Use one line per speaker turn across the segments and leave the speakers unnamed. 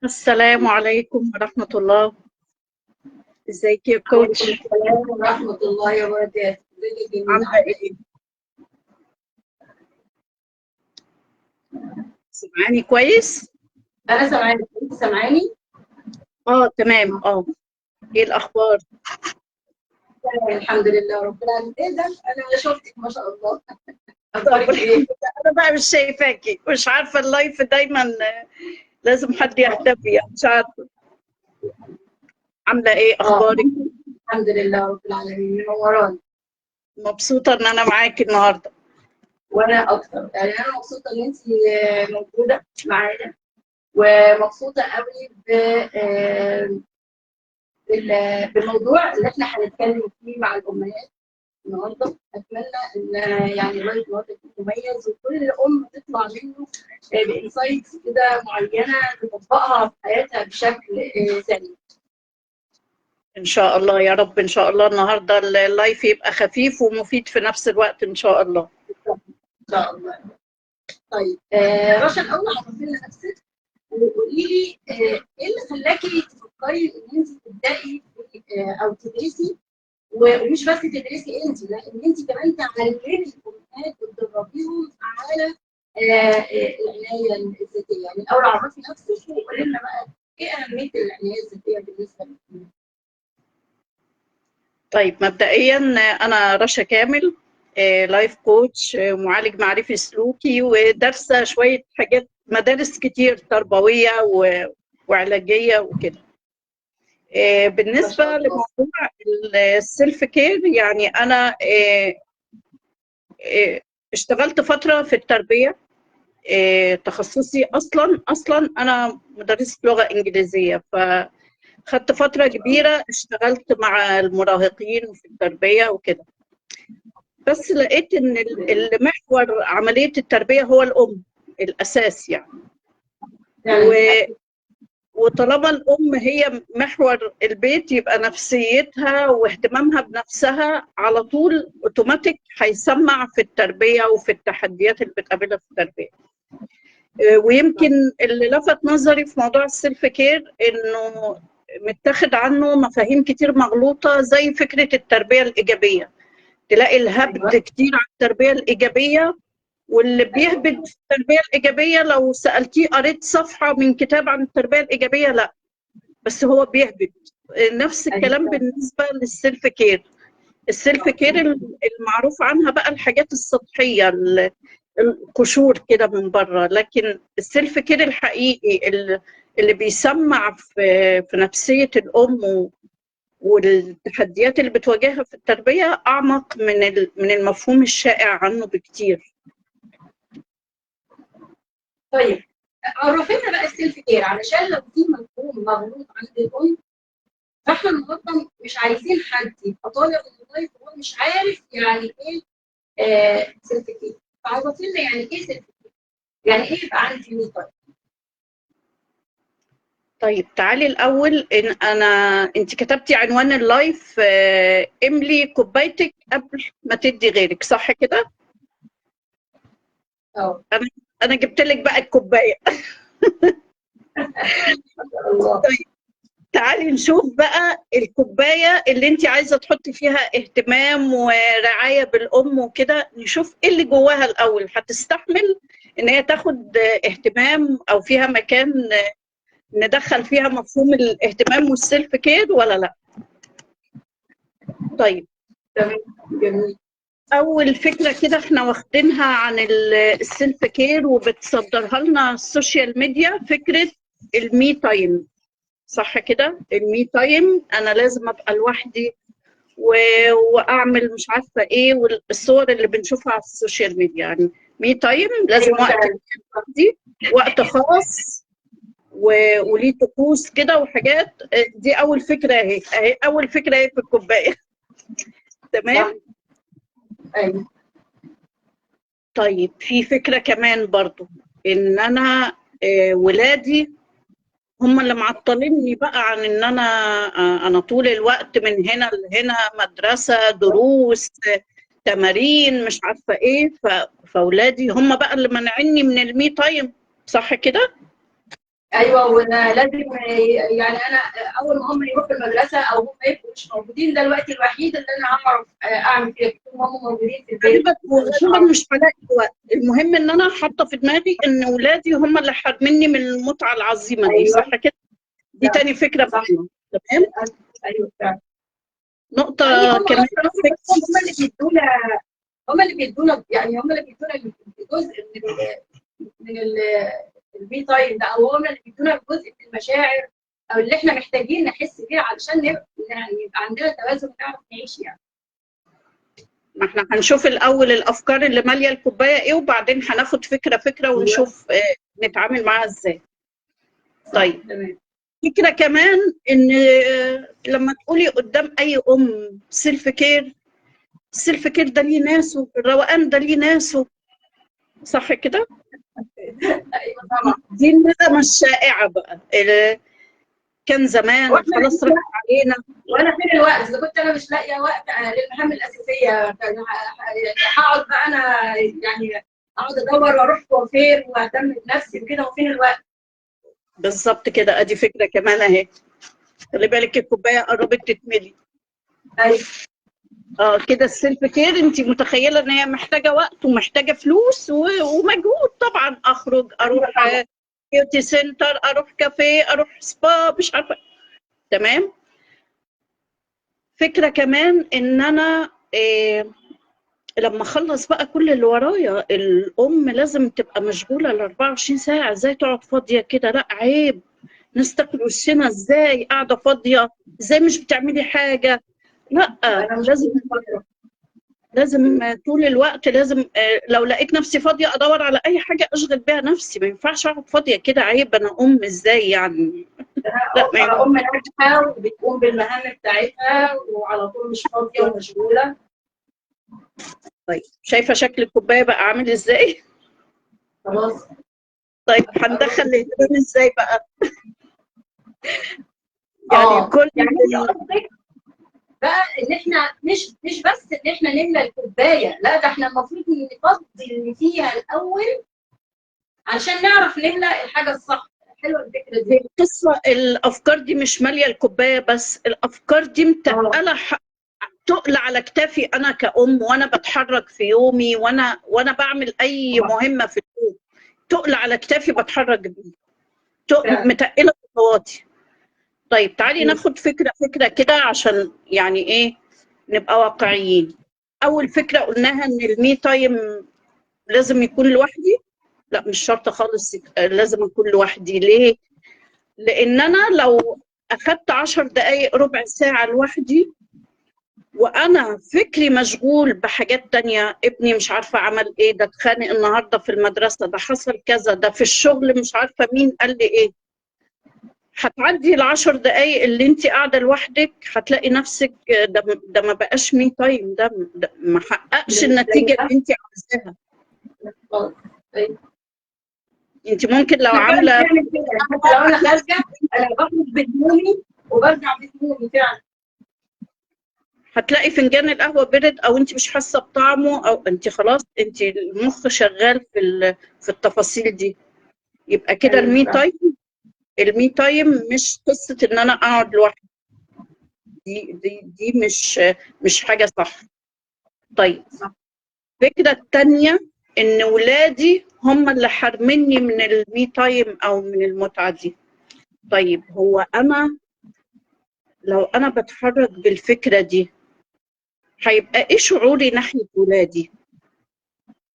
السلام عليكم ورحمة الله. ازيك يا
وعليكم
كوتش؟
السلام ورحمة الله وبركاته. ازيك يا جميل،
عاملة
عاملة ايه؟
ايه؟ سامعاني كويس؟
أنا سامعاني، أنت سامعاني؟
اه تمام ايه الأخبار؟
تمام الحمد لله رب العالمين. ايه ده؟ أنا شفتك ما شاء الله.
طب
أخبارك
الحمد
ايه؟
لله، أنا بقى مش شايفاكي، مش عارفة اللايف دايما لازم حد يختفي، يعني مش عارفة. عاملة ايه
اه
أخبارك؟
الحمد لله رب العالمين، منوراني.
مبسوطة إن أنا معاكي النهاردة.
وأنا أكتر، يعني أنا مبسوطة إن أنت موجودة معانا، ومبسوطة قوي بالموضوع اللي احنا هنتكلم فيه مع الأمهات النهارده. اتمنى ان يعني اللايف النهارده يكون مميز، وكل ام تطلع منه بانسايتس كده معينه تطبقها في حياتها بشكل سليم.
إن شاء الله يا رب، إن شاء الله النهاردة اللايف يبقى خفيف ومفيد في نفس الوقت إن شاء الله.
ان شاء الله. طيب رشا، الاول عرفي لنا نفسك وقولي لي ايه اللي خلاكي تفكري ان انت تبداي او تدرسي، ومش بس تدرسي انت، لا ان انت كمان تعلمي الامهات وتدربيهم على العنايه الذاتيه. يعني الاول عرفي نفسك وقولي لنا بقى ايه اهميه العنايه الذاتيه بالنسبه لك.
طيب مبدئيا أنا رشا كامل، لايف كوتش، معالج معرفي سلوكي، ودارسة شوية حاجات، مدارس كتير تربوية وعلاجية وكده.
ما
بالنسبة
شاء الله.
لموضوع السيلف كير، يعني أنا اشتغلت فترة في التربية. تخصصي أصلا أنا مدرسة لغة إنجليزية، فخدت فترة
ما شاء الله.
كبيرة اشتغلت مع المراهقين في التربية وكده. بس لقيت ان المحور عمليه التربيه هو الام، الاساس يعني. و...
يعني
وطالما الام هي محور البيت، يبقى نفسيتها واهتمامها بنفسها على طول اوتوماتيك هيسمع في التربيه وفي التحديات اللي بتقابلها في التربيه. ويمكن اللي لفت نظري في موضوع السيلف كير انه متاخد عنه مفاهيم كتير مغلوطه، زي فكره التربيه الايجابيه. تلاقي الهبد
ايوه.
كتير عن التربيه الايجابيه، واللي بيهبط في التربيه الايجابيه لو سالتيه قريت صفحه من كتاب عن التربيه الايجابيه، لا، بس هو بيهبط. نفس الكلام
ايوه.
بالنسبه للسيلف كير. السيلف كير المعروف عنها بقى الحاجات السطحيه، القشور كده من بره، لكن السيلف كير الحقيقي اللي بيسمع في نفسيه الام والتحديات اللي بتواجهها في التربيه اعمق من المفهوم الشائع عنه بكتير.
طيب عرفينا بقى السيلف كير، علشان لو في مفهوم مغلوط عند الام، فاحنا النهارده مش عايزين حد يبقى طالع من اللايف وهو مش عارف يعني ايه سيلف كير. فعرفي لنا يعني ايه سيلف كير؟ يعني ايه يبقى عندي مي تايم؟
طيب تعالي الأول، أنت كتبتي عنوان اللايف املي كوبايتك قبل ما تدي غيرك، صح كده؟
اه.
أنا أنا جبت لك بقى الكوباية.
ما شاء الله.
طيب تعالي نشوف بقى الكوباية اللي أنت عايزة تحطي فيها اهتمام ورعاية بالأم وكده، نشوف إيه اللي جواها الأول، هتستحمل إن هي تاخد اهتمام أو فيها مكان ندخل فيها مفهوم الاهتمام والسيلف كير ولا لا؟ طيب
تمام. جميل.
أول فكرة كده احنا واخدينها عن السيلف كير وبتصدرها لنا السوشيال ميديا، فكرة المي تايم، صح كده؟ المي تايم أنا لازم أبقى لوحدي وأعمل مش عارفة إيه، والصور اللي بنشوفها على السوشيال ميديا، يعني مي تايم لازم
ايوه
وقت
فعلا.
لوحدي، وقت خاص وليه طقوس كده وحاجات. دي أول فكرة أهي أول فكرة أهي في الكوباية.
صح.
تمام؟
ايوه.
طيب في فكرة كمان برضو، ان انا ولادي هم اللي معطليني بقى عن ان انا طول الوقت من هنا لهنا، مدرسة، دروس، تمارين، مش عارفة ايه، فاولادي هم بقى اللي منعني من المي تايم، صح كده؟
ايوه، وانا لازم يعني انا اول ما هم يروحوا المدرسه او هم يبقوا مش موجودين، ده الوقت الوحيد اللي انا هعرف اعمل فيه طول ما هم موجودين في البيت.
وغالبا مش هلاقي وقت. المهم ان انا حاطه في دماغي ان ولادي هم اللي حارميني من المتعه العظيمه دي.
ايوه
صح كده؟ دي تاني فكره
صح.
معانا. تمام.
ايوه فعلا.
نقطه
يعني هم
كمان
اصلا هم اللي بيدونا، يعني هم اللي بيدونا جزء من المي تايم ده، او هم اللي بيدونا جزء من المشاعر او اللي احنا محتاجين نحس بيه علشان يعني يبقى عندنا توازن ونعرف نعيش يعني.
ما احنا هنشوف الاول الافكار اللي ماليه الكوبايه ايه، وبعدين هناخد فكره فكره ونشوف نتعامل معاها ازاي. طيب
تمام.
فكره كمان ان لما تقولي قدام اي ام سيلف كير، السيلف كير ده ليه ناسه، الروقان ده ليه ناسه. صح كده؟
ايوه طبعا.
دي النغمه الشائعه بقى اللي كان زمان خلاص راحت علينا.
وانا فين الوقت اذا كنت انا مش لاقيه وقت للمهام الاساسيه؟ يعني هقعد بقى انا يعني اقعد ادور واروح وفين واهتم بنفسي وكده، وفين الوقت؟
بالظبط كده. ادي فكره كمان اهي. خلي بالك الكوبايه قربت تتملي.
ايوه.
كده السيلف كير انت متخيله ان هي محتاجه وقت ومحتاجه فلوس ومجهود طبعا. اخرج، اروح بيوتي سنتر، اروح كافيه، اروح سبا، مش عارفه. تمام. فكره كمان ان انا لما اخلص بقى كل اللي ورايا، الام لازم تبقى مشغوله ال 24 ساعه. ازاي تقعد فاضيه كده؟ لا عيب. ناس تاكل وشنا ازاي قاعده فاضيه؟ ازاي مش بتعملي حاجه؟ لا،
انا مش
لازم طول الوقت. لازم لو لقيت نفسي فاضيه ادور على اي حاجه اشغل بيها نفسي. ما ينفعش اقعد فاضيه كده. عيب. انا ازاي يعني؟ لا ما ينفعش.
ام ناجحه وبتقوم بالمهام بتاعتها وعلى طول مش فاضيه ومشغوله.
طيب شايفه شكل الكوبايه بقى عامل ازاي؟
خلاص.
طيب هندخل الاهتمام ازاي بقى؟ يعني كل
يعني قصدك بقى ان احنا مش بس ان احنا نملى الكوبايه، لا ده احنا المفروض نفضي اللي فيها الاول عشان نعرف نملى الحاجه الصح. حلوه الفكره دي.
القصه الافكار دي مش ماليه الكوبايه بس، الافكار دي متقله تقل على كتافي انا كأم، وانا بتحرك في يومي، وانا بعمل اي مهمه في اليوم. تقل على كتافي بتحرك بيه. متقله خطواتي. طيب تعالي ناخد فكره فكره كده عشان يعني ايه نبقى واقعيين. اول فكره قلناها ان المي تايم لازم يكون لوحدي. لا مش شرط خالص لازم اكون لوحدي. ليه؟ لان انا لو اخدت 10 دقائق ربع ساعه لوحدي وانا فكري مشغول بحاجات تانية، ابني مش عارفه عمل ايه، ده اتخانق النهارده في المدرسه، ده حصل كذا، ده في الشغل مش عارفه مين قال لي ايه، هتعدي ال10 دقائق اللي انت قاعده لوحدك هتلاقي نفسك ده ما بقاش مي تايم. ده ما حققش النتيجه اللي انت عاوزاها. انت ممكن لو عامله
حتى لو انا خارجه انا بخرج بهدومي وبرجع بهدومي فعلا.
هتلاقي فنجان القهوه برد او انت مش حاسه بطعمه، او انت خلاص انت المخ شغال في التفاصيل دي. يبقى كده المي تايم مش قصه ان انا اقعد لوحدي. دي مش حاجه صح. طيب الفكره الثانيه ان ولادي هم اللي حارميني من المي تايم او من المتعه دي. طيب هو انا لو انا بتحرك بالفكره دي هيبقى ايه شعوري ناحيه ولادي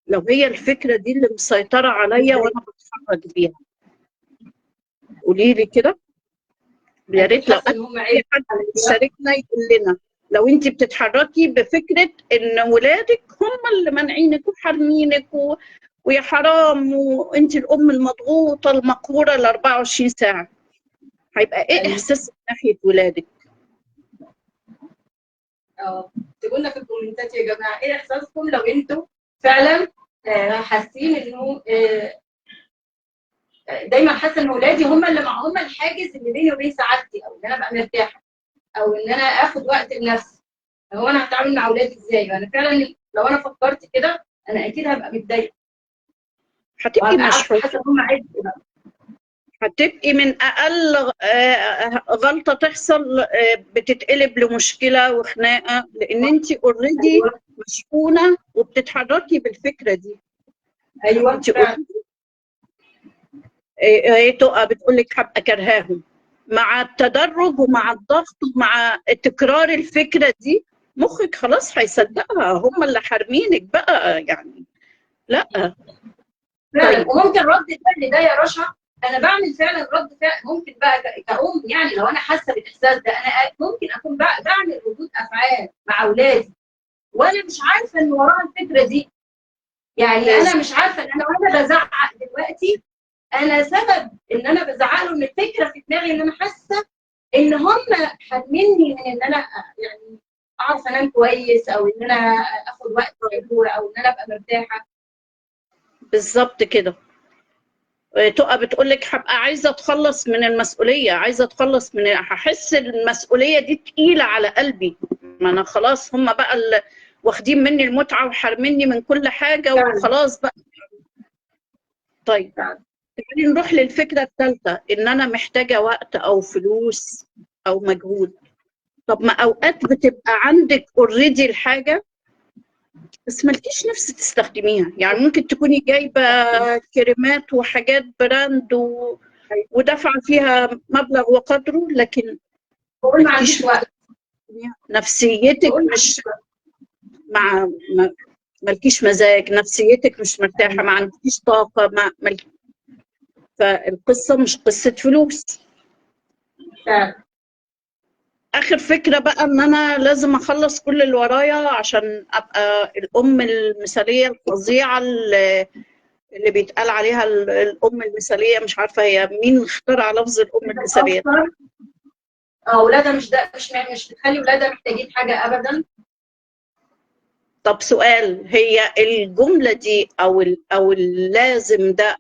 لو هي الفكره دي اللي مسيطره عليا وانا بتحرك بيها؟ قولي لي كده. يا ريت لو حد يشاركنا يقول لنا لو انت بتتحركي بفكره ان ولادك هم اللي مانعينك وحارمينك ويا حرام وانت الام المضغوطه المقهوره ال 24 ساعه، هيبقى ايه احساسك ناحيه ولادك؟
تقول لنا في الكومنتات يا جماعه ايه احساسكم لو انتم فعلا حاسين انه دايما حاسه ان ولادي هم اللي معهم الحاجز اللي بيني وبين سعادتي، او ان انا ابقى مرتاحه، او ان انا اخد وقت لنفسي. هو انا هتعامل مع ولادي ازاي؟ انا فعلا لو انا فكرت كده انا اكيد هبقى متضايقه.
هتبقي مشحونه.
حاسه ان هم عايزين كده.
هتبقي من اقل غلطه تحصل بتتقلب لمشكله وخناقه، لان انت اوريدي مشحونه وبتتحركي بالفكره دي.
ايوه
انت هي تقى بتقول لك هبقى كرهاهم. مع التدرج ومع الضغط ومع تكرار الفكره دي مخك خلاص هيصدقها، هم اللي حارمينك بقى يعني. لا
فعلا.
طيب.
وممكن رد الفعل ده يا رشا، انا بعمل فعلا رد فعل، ممكن بقى كأم يعني لو انا حاسه بالاحساس ده انا ممكن اكون بعمل ردود افعال مع اولادي وانا مش عارفه ان وراها الفكره دي. يعني انا مش عارفه ان انا وانا بزعق دلوقتي انا سبب ان انا بزعق له ان الفكره في دماغي ان انا حاسه ان هم حارميني من ان انا يعني اعرف انام كويس او ان انا اخد وقت حلو او ان انا ابقى مرتاحه.
بالظبط كده. تقى بتقول لك هبقى عايزه اتخلص من المسؤوليه، عايزه اتخلص من، هحس المسؤوليه دي تقيله على قلبي، ما انا خلاص هم بقى واخدين مني المتعه وحارميني من كل حاجه وخلاص بقى. طيب تعالي نروح للفكره الثالثه، ان انا محتاجه وقت او فلوس او مجهود. طب ما اوقات بتبقى عندك اوريدي الحاجه بس مالكيش نفس تستخدميها، يعني ممكن تكوني جايبه كريمات وحاجات براند ودفع فيها مبلغ وقدره، لكن
بقول ما عنديش وقت،
نفسيتك مش مع مالكيش مزاج، نفسيتك مش مرتاحه، ما عندكيش طاقه، فالقصه مش قصه فلوس. اخر فكره بقى ان انا لازم اخلص كل اللي ورايا عشان ابقى الام المثاليه الفظيعه اللي بيتقال عليها الام المثاليه. مش عارفه هي مين اخترع لفظ الام المثاليه.
اولادها مش بتخلي اولادها محتاجين حاجه ابدا.
طب سؤال، هي الجمله دي او اللازم ده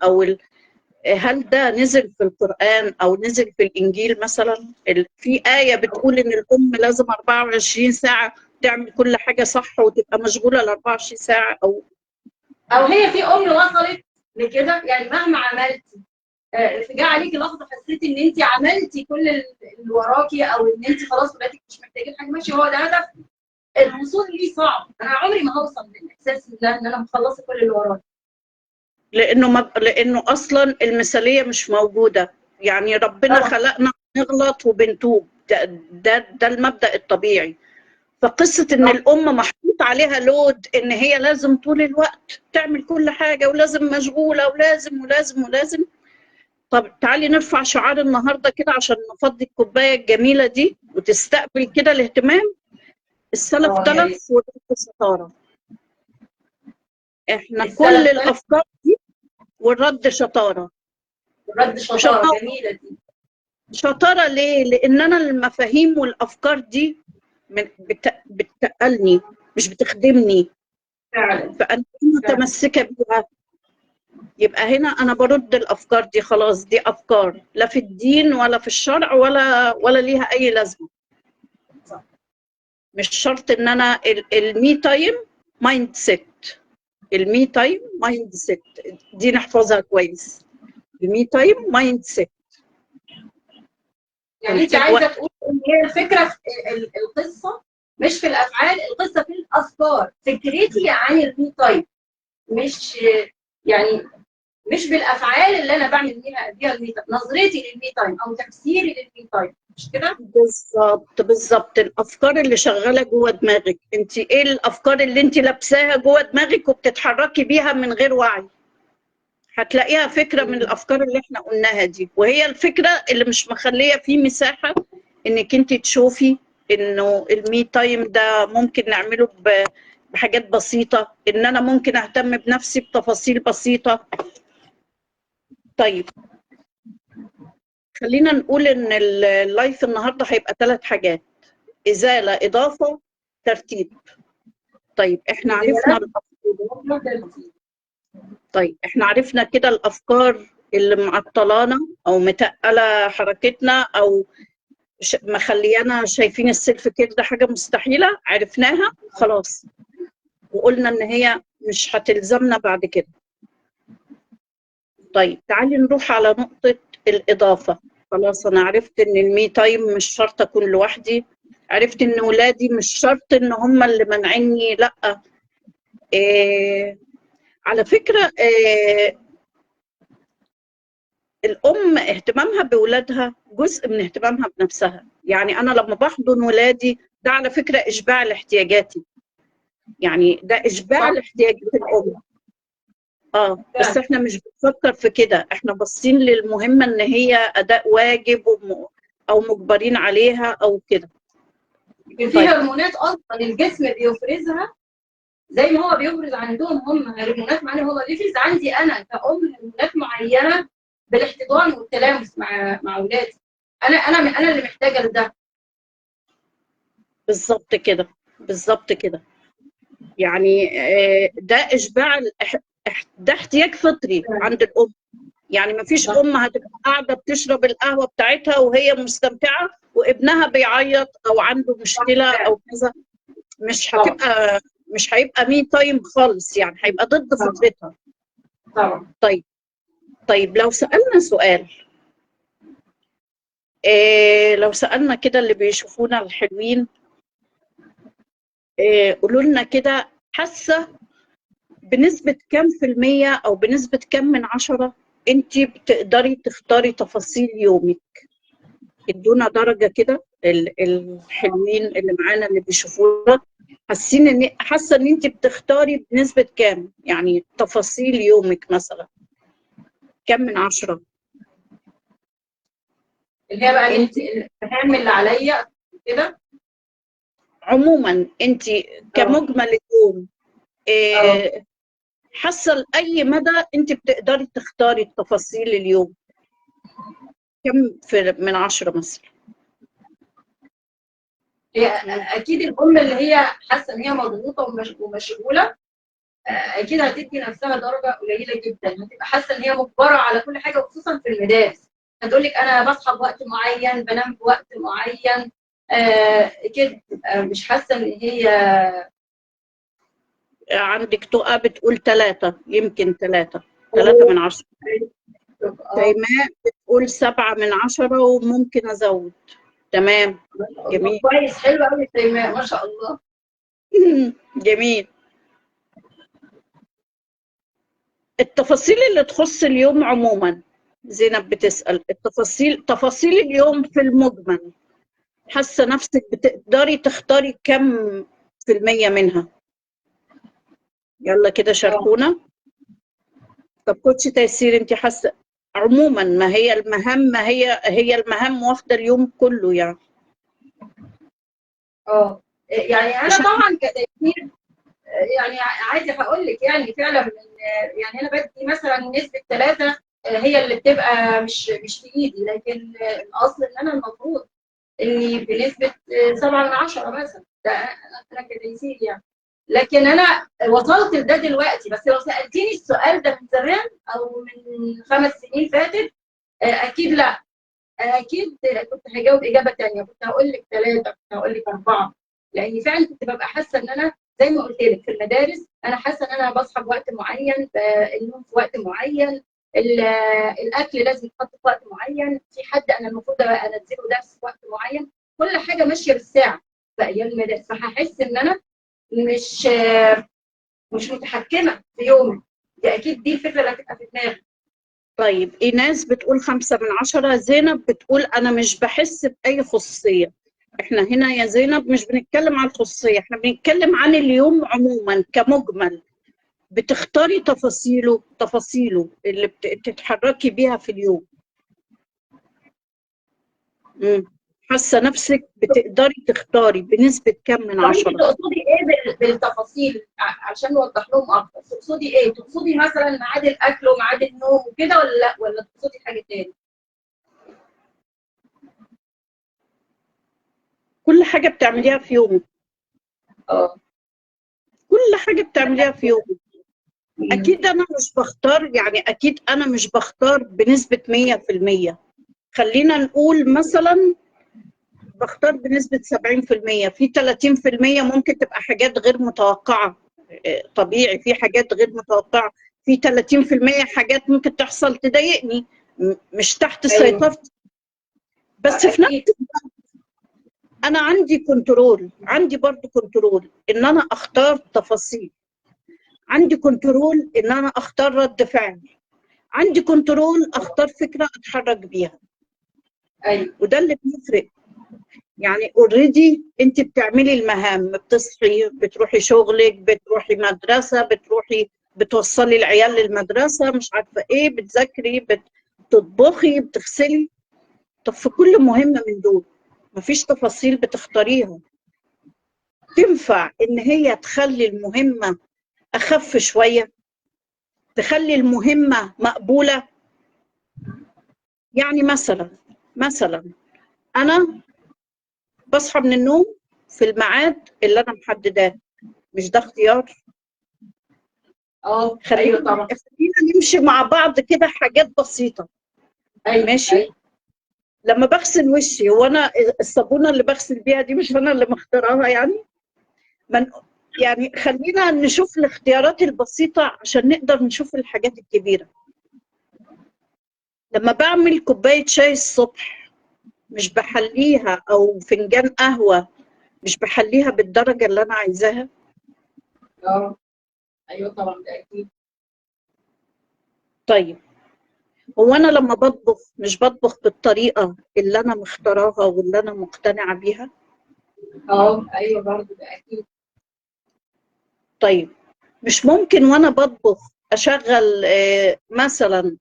هل ده نزل في القرآن أو نزل في الإنجيل مثلا؟ في آية بتقول إن الأم لازم 24 ساعة تعمل كل حاجة صح وتبقى مشغولة ال 24 ساعة،
أو هي في أم وصلت لكده، يعني مهما عملتي جه عليكي لحظة حسيتي إن أنت عملتي كل اللي وراكي أو إن أنت خلاص بقيتي مش محتاجين حاجة، ماشي، هو ده هدف الوصول ليه صعب. أنا عمري ما هوصل للإحساس ده إن أنا مخلصة كل اللي ورايا.
لأنه أصلا المثالية مش موجودة، يعني ربنا خلقنا نغلط وبنتوب، ده المبدأ الطبيعي. فقصة إن الأم محطوط عليها لود إن هي لازم طول الوقت تعمل كل حاجة ولازم مشغولة ولازم ولازم ولازم. طب تعالي نرفع شعار النهارده كده عشان نفضي الكوباية الجميلة دي وتستقبل كده الاهتمام. السلف تلف والرد شطارة. احنا كل الأفكار دي والرد شطارة.
الرد شطارة جميلة دي.
شطارة ليه؟ لأن أنا المفاهيم والأفكار دي بتقلني مش بتخدمني
فعلا.
فأنا متمسكة بيها. يبقى هنا أنا برد الأفكار دي، خلاص دي أفكار لا في الدين ولا في الشرع ولا ليها أي لازمة. مش شرط إن أنا المي تايم مايند سيت، المي تايم مايند سيت دي نحفظها كويس. المي تايم مايند سيت.
يعني انت عايزه تقول ان هي الفكره في القصه مش في الافعال، القصه في الافكار. فكرتي عن المي تايم مش يعني مش بالافعال اللي انا بعمل بيها المي تايم، نظرتي للمي تايم او تفسيري للمي تايم، مش كده؟
بالظبط الافكار اللي شغاله جوه دماغك انت، ايه الافكار اللي انت لابساها جوه دماغك وبتتحركي بيها من غير وعي. هتلاقيها فكره من الافكار اللي احنا قلناها دي، وهي الفكره اللي مش مخليه فيه مساحه انك انت تشوفي انه المي تايم ده ممكن نعمله بحاجات بسيطه، ان انا ممكن اهتم بنفسي بتفاصيل بسيطه. طيب خلينا نقول ان اللايف النهارده هيبقى 3 حاجات: ازاله، اضافه، ترتيب. طيب احنا عرفنا احنا عرفنا كده الافكار اللي معطلانا او متقله حركتنا او مخليانا شايفين السيلف كير ده حاجه مستحيله، عرفناها خلاص وقلنا ان هي مش هتلزمنا بعد كده. طيب تعالي نروح على نقطه الاضافه. خلاص انا عرفت ان المي تايم مش شرط اكون لوحدي، عرفت ان ولادي مش شرط ان هم اللي منعني، لا. على فكره الام اهتمامها باولادها جزء من اهتمامها بنفسها. يعني انا لما بحضن ولادي ده على فكره اشباع لاحتياجاتي، يعني ده اشباع لاحتياجات الام. بس احنا مش بنفكر في كده، احنا باصين للمهمه ان هي اداء واجب او مجبرين عليها او كده.
في هرمونات اصلا الجسم بيفرزها زي ما هو بيفرز عندهم هم هرمونات معينه، هو بيفرز عندي انا كأم هرمونات معينه بالاحتضان والتلامس مع اولادي. انا اللي محتاجه لده.
بالظبط كده، بالظبط كده. يعني ده اشباع، ده احتياج فطري عند الام. يعني ما فيش ام هتبقى قاعده بتشرب القهوه بتاعتها وهي مستمتعه وابنها بيعيط او عنده مشكله او كذا، مش هيبقى مي تايم خالص، يعني هيبقى ضد فطرتها. طيب لو سالنا سؤال، لو سالنا كده اللي بيشوفونا الحلوين، قولوا لنا كده، حاسه بنسبه كام في المية او بنسبه كام من 10 انت بتقدري تختاري تفاصيل يومك؟ ادونا درجه كده الحلوين اللي معانا اللي بيشوفونا، حاسه ان انت بتختاري بنسبه كام؟ يعني تفاصيل يومك مثلا كام من 10؟
اللي هي بقى المهام اللي عليا كده
عموما انت كمجمل اليوم حاسه لاي مدى انت بتقدري تختاري التفاصيل اليوم كم من 10 مثلا؟
هي اكيد الام اللي هي حاسه ان هي مضغوطه ومشغوله اكيد هتدي نفسها درجه قليله جدا، هتبقى حاسه ان هي مجبره على كل حاجه، وخصوصا في المدارس. هتقول لك انا بصحى بوقت معين، بنام بوقت معين، كده مش حاسه ان هي.
عندك تقى بتقول 3، يمكن 3 من 10. تيماء بتقول 7 من 10 وممكن ازود. تمام، جميل.
كويس، حلو قوي تيماء، ما شاء الله.
جميل. التفاصيل اللي تخص اليوم عموما، زينب بتسأل تفاصيل اليوم في المجمل، حاسه نفسك بتقدري تختاري كم في المية منها؟ يلا كده شاركونا. طب كوتش تيسير، انت حاسه عموما ما هي المهام، ما هي المهام واخده اليوم كله يعني؟
يعني انا طبعا كتيسير يعني عايزه هقول لك يعني فعلا يعني انا بدي مثلا نسبه 3 هي اللي بتبقى مش في ايدي، لكن الاصل ان انا المفروض اني بنسبه 7 من 10 مثلا، ده انا كتيسير يعني. لكن انا وصلت لده دلوقتي، بس لو سالتيني السؤال ده من زمان او من 5 سنين فاتت اكيد لا، اكيد كنت هجاوب اجابه ثانيه، كنت هقول لك 3، كنت هقول لك 4، لاني فعلا كنت ببقى حاسه ان انا زي ما قلت لك في المدارس انا حاسه ان انا بصحى بوقت معين، النوم في وقت معين، الاكل لازم يتحط في وقت معين، في حد انا المفروض انزله درس في وقت معين، كل حاجه ماشيه بالساعه في ايام المدارس، فهحس ان انا مش متحكمه في يومي. دي اكيد دي الفكره اللي هتبقى في دماغي.
طيب ايناس بتقول 5 من 10، زينب بتقول انا مش بحس باي خصوصيه. احنا هنا يا زينب مش بنتكلم عن الخصوصيه، احنا بنتكلم عن اليوم عموما كمجمل، بتختاري تفاصيله اللي بتتحركي بيها في اليوم. حاسه نفسك بتقدري تختاري بنسبه كم من 10؟
تقصدي ايه بالتفاصيل عشان نوضح لهم اكتر؟ تقصدي ايه؟ تقصدي مثلا ميعاد الاكل وميعاد النوم وكده، ولا لا، ولا تقصدي حاجه تاني؟
كل حاجه بتعمليها في يومك. كل حاجه بتعمليها في يومك. اكيد انا مش بختار، يعني اكيد انا مش بختار بنسبه 100%. خلينا نقول مثلا بختار بنسبه 70%. في 30% ممكن تبقى حاجات غير متوقعه، طبيعي في حاجات غير متوقعه. في 30% حاجات ممكن تحصل تضايقني، مش تحت
أيوة.
سيطرتي. بس في نفس الوقت انا عندي كنترول، عندي برضو كنترول ان انا اختار تفاصيل، عندي كنترول ان انا اختار رد فعل، عندي كنترول اختار فكره اتحرك بيها.
ايوه
وده اللي بيفرق. يعني اوريدي انت بتعملي المهام، بتصحي، بتروحي شغلك، بتروحي مدرسه، بتوصلي العيال للمدرسه، مش عارفه ايه، بتذاكري، بتطبخي، بتغسلي. طب في كل مهمه من دول مفيش تفاصيل بتختاريها تنفع ان هي تخلي المهمه اخف شويه، تخلي المهمه مقبوله؟ يعني مثلا انا بصحى من النوم في الميعاد اللي انا محدداه، مش ده اختيار؟
ايوه طبعا.
خلينا نمشي مع بعض كده حاجات بسيطه.
ايوه
ماشي.
أيوة.
لما بغسل وشي، وانا الصابونه اللي بغسل بيها دي مش انا اللي مختارها يعني. يعني خلينا نشوف الاختيارات البسيطه عشان نقدر نشوف الحاجات الكبيره. لما بعمل كوبايه شاي الصبح، مش بحليها، او فنجان قهوه مش بحليها بالدرجه اللي انا عايزاها.
ايوه طبعا ده اكيد.
طيب هو انا لما بطبخ مش بطبخ بالطريقه اللي انا مختاراها واللي انا مقتنعه بيها؟
ايوه برضه ده اكيد.
طيب مش ممكن وانا بطبخ اشغل مثلا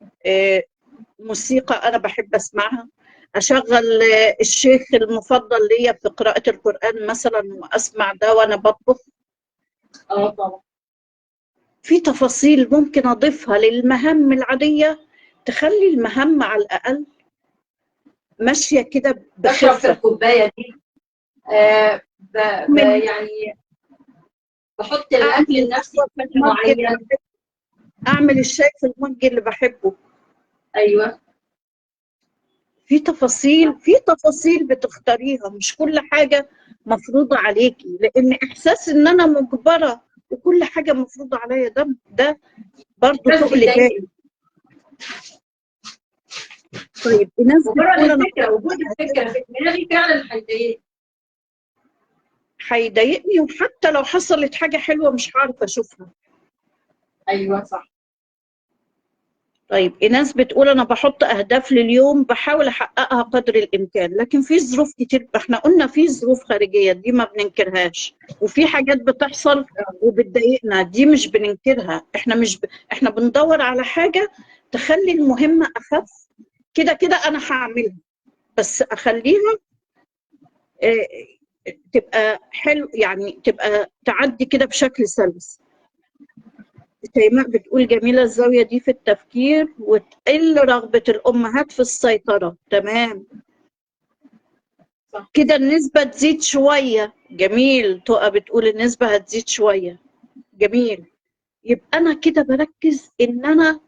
موسيقى انا بحب اسمعها، اشغل الشيخ المفضل ليا في قراءة القرآن مثلا واسمع ده وانا بطبخ؟
طبعا.
في تفاصيل ممكن اضيفها للمهام العادية تخلي المهام على الاقل ماشية كده
بشرب في
بخفة.
الكوبايه دي يعني بحط الاكل لنفسي بشكل معين.
اعمل الشاي في المج اللي بحبه.
ايوه
في تفاصيل بتختاريها، مش كل حاجه مفروضه عليكي، لان احساس ان انا مجبره وكل حاجه مفروضه عليا ده برضه
بس
تقل
بيضايقني.
بالي. طيب الناس
مجرد
بتقول انا
الفكره، وجود الفكره في دماغي فعلا هيضايقني.
هيضايقني، وحتى لو حصلت حاجه حلوه مش هعرف اشوفها.
ايوه صح.
طيب الناس بتقول انا بحط اهداف لليوم بحاول احققها قدر الامكان، لكن في ظروف كتير، احنا قلنا في ظروف خارجيه دي ما بننكرهاش، وفي حاجات بتحصل وبتضايقنا دي مش بننكرها، احنا بندور على حاجه تخلي المهمه اخف. كده كده انا هعملها، بس اخليها تبقى حلو، يعني تبقى تعدي كده بشكل سلس. شيماء بتقول جميلة الزاوية دي في التفكير، وتقل رغبة الأمهات في السيطرة. تمام
صح.
كده النسبة تزيد شوية. جميل. تقى بتقول النسبة هتزيد شوية. جميل. يبقى أنا كده بركز إن أنا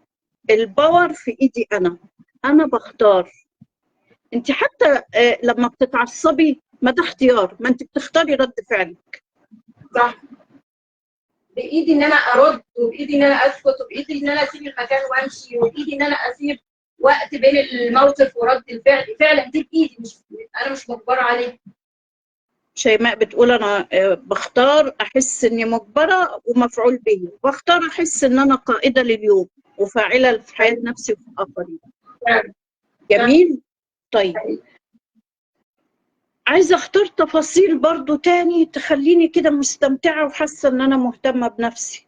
الباور في إيدي، أنا بختار. أنت حتى لما بتتعصبي ما ده اختيار، ما أنت بتختاري رد فعلك.
صح. بايدي ان انا ارد، وبايدي ان انا اسكت، وبايدي ان انا اسيب المكان وامشي، وبايدي ان انا اسيب وقت بين الموقف ورد الفعل. فعلا دي بايدي، انا مش مجبره عليه.
شيماء بتقول أنا بختار أحس إني مجبرة ومفعول به، بختار أحس إن أنا قائدة لليوم وفاعلة في حياة نفسي وفي الآخرين. جميل. طيب عايزة أختار تفاصيل برضو تاني تخليني كده مستمتعة وحاسة إن أنا مهتمة بنفسي.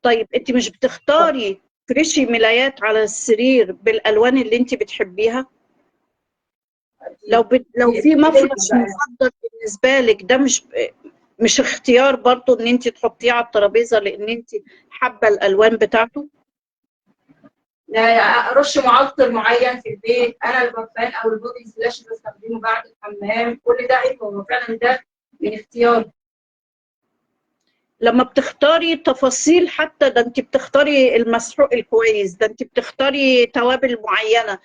طيب أنت مش بتختاري فريشي ملايات على السرير بالألوان اللي أنت بتحبيها؟ لو في مفرش مفضل بالنسبة لك، ده مش اختيار برضو ان انت تحطيه على الترابيزه لان انت حابه الالوان بتاعته؟
ارش معطر معين في البيت، انا البرفان او البودي سلاش اللي بستخدمه بعد الحمام، كل ده ايوه فعلا ده من اختيار.
لما بتختاري تفاصيل، حتى ده انت بتختاري المسحوق الكويس، ده انت بتختاري توابل معينه،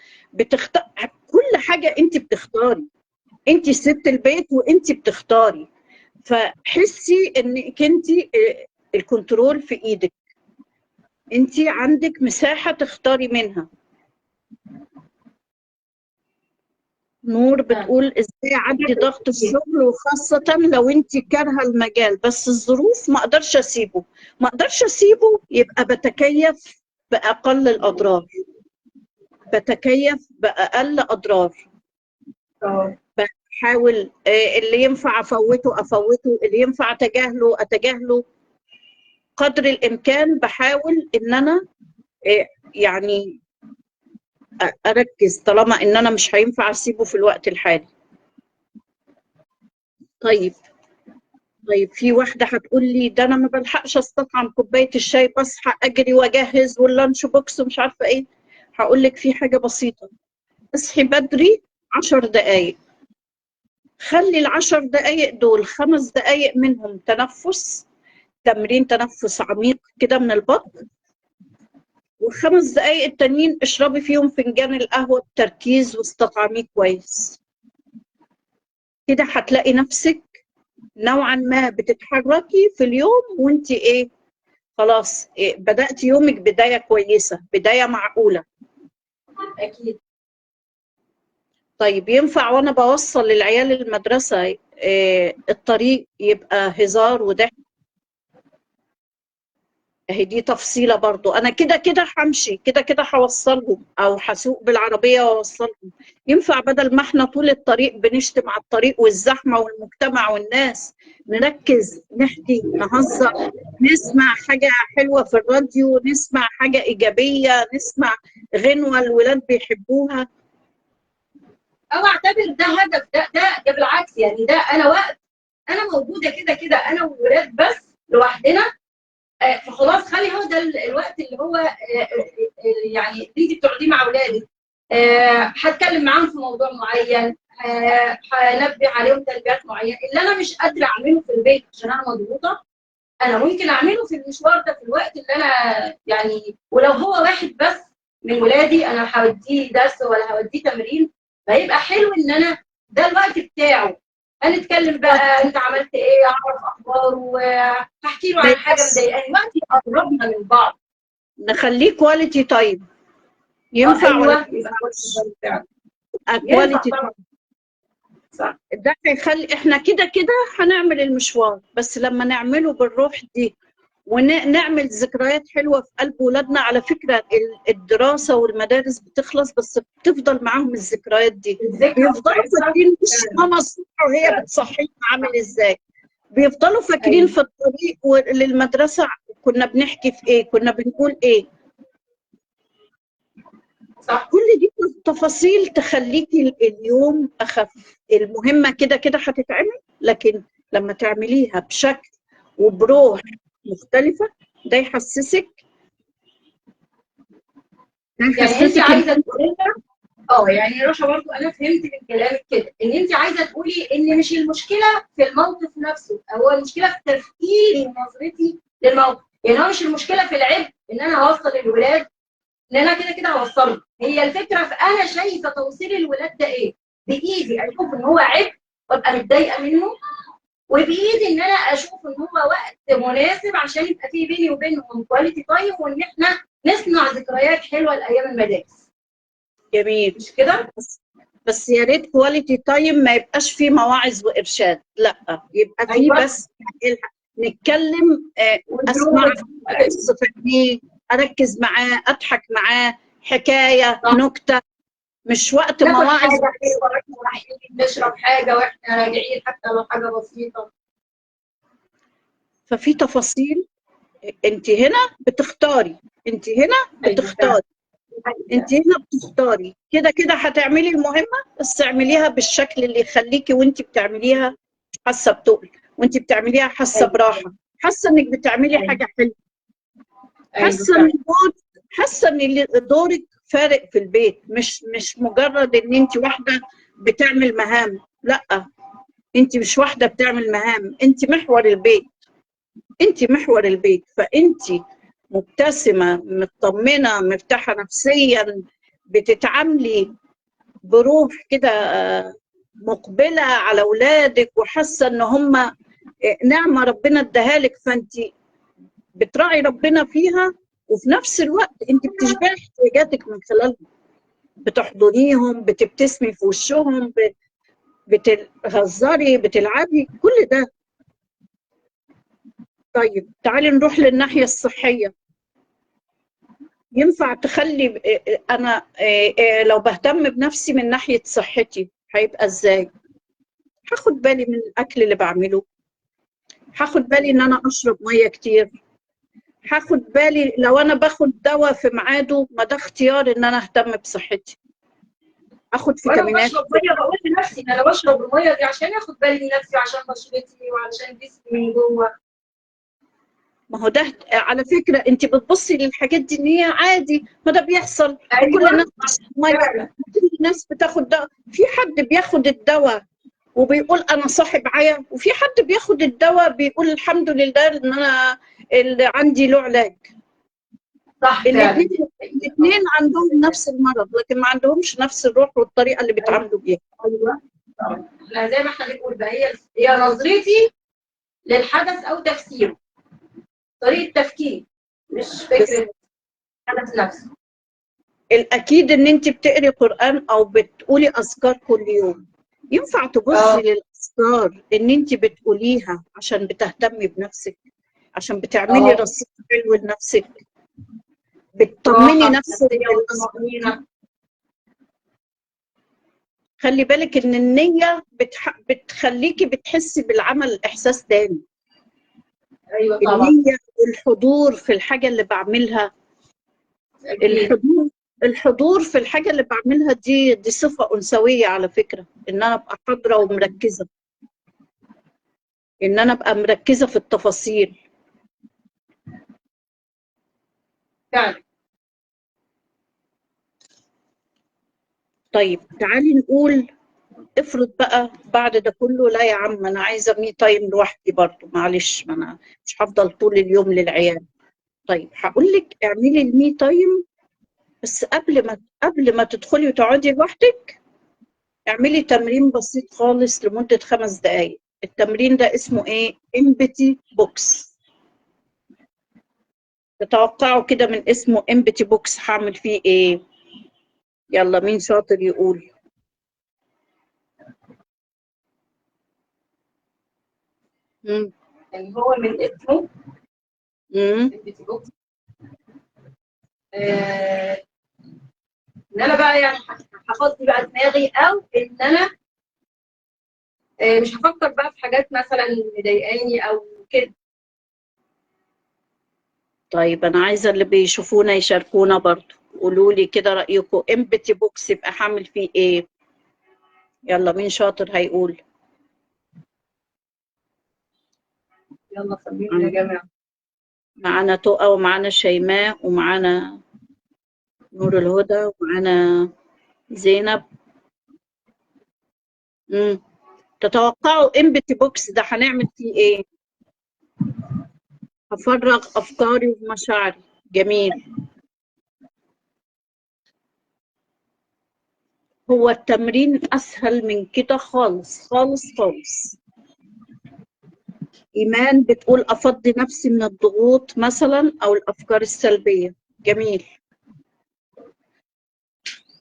كل حاجه انت بتختاري. انت ست البيت وانت بتختاري، فحسي انك انت الكنترول في ايدك، انت عندك مساحه تختاري منها. نور بتقول ازاي اعدي ضغط الشغل وخاصة لو انت كارهة المجال، بس الظروف ما اقدرش اسيبه. ما اقدرش اسيبه يبقى بتكيف باقل الاضرار. بتكيف باقل اضرار. بحاول اللي ينفع افوته افوته، اللي ينفع اتجاهله اتجاهله. قدر الامكان بحاول ان انا يعني اركز طالما ان انا مش هينفع اسيبه في الوقت الحالي. طيب في واحده هتقول لي ده انا ما بلحقش استطعم كوبايه الشاي، بصحى اجري واجهز واللانش بوكس ومش عارفه ايه. هقول لك في حاجه بسيطه، اصحي بدري 10 دقائق، خلي ال10 دقائق دول 5 دقائق منهم تنفس، تمرين تنفس عميق كده من البطن، وال5 دقائق التانيين اشربي فيهم فنجان القهوه بتركيز واستطعميه كويس. كده هتلاقي نفسك نوعا ما بتتحركي في اليوم وانت خلاص بدأت يومك بداية كويسة، بداية معقولة.
اكيد.
طيب ينفع وانا بوصل للعيال المدرسة الطريق يبقى هزار وضحك؟ اهي دي تفصيلة برضو. انا كده كده همشي، كده كده هوصلهم او هسوق بالعربية واوصلهم. ينفع بدل ما احنا طول الطريق بنشتم على الطريق والزحمة والمجتمع والناس، نركز نحكي نهزر، نسمع حاجة حلوة في الراديو، نسمع حاجة إيجابية، نسمع غنوة الولاد بيحبوها.
او اعتبر ده هدف، ده بالعكس يعني، ده انا وقت انا موجوده كده كده انا والولاد بس لوحدنا. فخلاص خلي هو ده الوقت اللي هو يعني انت بتقعديه مع اولادك. هتكلم معاهم في موضوع معين، هنبه عليهم تنبيهات معينه اللي انا مش قادره اعمله في البيت عشان انا مضغوطه، انا ممكن اعمله في المشوار ده في الوقت اللي انا يعني. ولو هو واحد بس من ولادي انا هوديه درس ولا هوديه تمرين، فيبقى حلو ان انا ده الوقت بتاعه. هنتكلم بقى انت عملت ايه، اعرف اخباره، وهحكي له عن حاجه مضايقاني، وقت يقربنا من بعض.
نخليه كواليتي تايم. ينفع
ايوه
ولا
يبقى
كواليتي
طبعا. صح.
ده هيخلي احنا كده كده هنعمل المشوار، بس لما نعمله بالروح دي ونعمل ذكريات حلوه في قلب ولادنا. على فكره الدراسه والمدارس بتخلص بس بتفضل معاهم الذكريات دي. بيفضلوا فاكرين مش ماما الصبح وهي بتصحينا عامل ازاي، بيفضلوا فاكرين في الطريق للمدرسه كنا بنحكي في ايه، كنا بنقول ايه.
صح.
كل دي تفاصيل تخليكي اليوم اخف. المهمه كده كده هتتعمل، لكن لما تعمليها بشكل وبروح مختلفه ده يحسسك
يعني انت عايزه تقولي يعني رشا برضو انا فهمت من كلامك كده ان انت عايزه تقولي ان مش المشكله في الموقف نفسه، هو المشكله في تفكيري ونظرتي للموقف. يعني هو مش المشكله في العبء ان انا هوصل الولاد، ان انا كده كده هوصله. هي الفكره في انا شايفه توصيل الولاد ده ايه، بايدي اشوف ان هو عبء وابقى متضايقه منه، وبايدي ان انا اشوف ان هو وقت مناسب عشان يبقى فيه بيني وبينهم كواليتي تايم، وان احنا نصنع ذكريات حلوه لايام المدارس.
جميل.
مش كده؟
بس يا ريت كواليتي تايم ما يبقاش فيه مواعظ وارشاد، لا يبقى فيه بس نتكلم، اسمع قصه فنيه، اركز معاه، اضحك معاه، حكايه نكته، مش وقت مواعظ.
نشرب حاجه واحنا راجعين حتى لو حاجه بسيطه.
ففي تفاصيل انت هنا بتختاري، انت هنا بتختاري، انت هنا بتختاري. كده كده هتعملي المهمه، بس اعمليها بالشكل اللي يخليكي وانت بتعمليها حاسه بتقل، وانت بتعمليها حاسه براحه، حاسه انك بتعملي حاجه حلوه، حاسه ان دورك فارق في البيت، مش مجرد ان انت واحده بتعمل مهام. لا، انت مش واحده بتعمل مهام، انت محور البيت، انت محور البيت. فانت مبتسمه مطمنه مرتاحه نفسيا، بتتعاملي بروح كده مقبله على اولادك، وحاسه ان هم نعمه ربنا اداها لك، فانت بتراعي ربنا فيها، وفي نفس الوقت انت بتشبعي احتياجاتك من خلالها. بتحضنيهم، بتبتسمي في وشهم، بتهزري، بتلعبي، كل ده. طيب تعالي نروح للناحية الصحية. ينفع تخلي أنا لو بهتم بنفسي من ناحية صحتي هيبقى إزاي؟ هاخد بالي من الأكل اللي بعمله، هاخد بالي إن أنا أشرب مية كتير، هاخد بالي لو أنا باخد دواء في ميعاده، ما ده اختيار إن أنا أهتم بصحتي. اخد
وانا
فيتامينات.
بشرب ميه بقول لنفسي انا بشرب الميه دي عشان اخد بالي من نفسي وعشان بشرتي وعشان جسمي من جوه.
ما هو ده على فكره انت بتبصي للحاجات دي ان هي عادي، ما ده بيحصل.
ايوه
كل الناس بتشرب ميه، كل الناس بتاخد دواء. في حد بياخد الدواء وبيقول انا صاحب عيا، وفي حد بياخد الدواء بيقول الحمد لله ان انا اللي عندي له علاج.
صح.
الاثنين عندهم نفس المرض، لكن ما عندهمش نفس الروح والطريقه اللي بيتعاملوا بيها.
ايوه لا زي ما احنا بنقول بقى، هي نظرتي للحدث او تفسيره، طريقه تفكير، مش فكره الحدث نفسه.
الاكيد ان انت بتقري قران او بتقولي اذكار كل يوم. ينفع تبصي للاذكار ان انت بتقوليها عشان بتهتمي بنفسك، عشان بتعملي رصيد حلو لنفسك، بتطمني نفسك بالأذكار. خلي بالك ان النيه بتخليكي بتحسي بالعمل احساس تاني.
ايوه طبعا.
النيه والحضور في الحاجه اللي بعملها. الحضور في الحاجه اللي بعملها دي صفه انثويه على فكره، ان انا ابقى حاضره ومركزه، ان انا ابقى مركزه في التفاصيل
فعلا.
طيب تعالي نقول، افرض بقى بعد ده كله، لا يا عم انا عايزه مي تايم لوحدي برضه، معلش ما انا مش هفضل طول اليوم للعيال. طيب هقول لك اعملي المي تايم، بس قبل ما تدخلي وتقعدي لوحدك، اعملي تمرين بسيط خالص لمده 5 دقائق. التمرين ده اسمه ايه؟ امبتي بوكس. تتوقعوا كده من اسمه امبتي بوكس هعمل فيه ايه؟ يلا مين شاطر يقول؟
يعني هو من اسمه امبتي بوكس، ان انا بقى يعني هفضي بقى دماغي، او ان انا مش هفكر بقى في حاجات مثلا مضايقاني او كده.
طيب انا عايزه اللي بيشوفونا يشاركونا برضو، قولوا لي كده رايكم امبتي بوكس يبقى هعمل فيه ايه؟ يلا مين شاطر هيقول؟
يلا صلوا يا جماعه.
معانا تقى ومعانا شيماء ومعانا نور الهدى ومعانا زينب. تتوقعوا امبتي بوكس ده هنعمل فيه ايه؟ هفرغ افكاري ومشاعري. جميل. هو التمرين اسهل من كده خالص خالص خالص. ايمان بتقول افضي نفسي من الضغوط مثلا او الافكار السلبيه. جميل.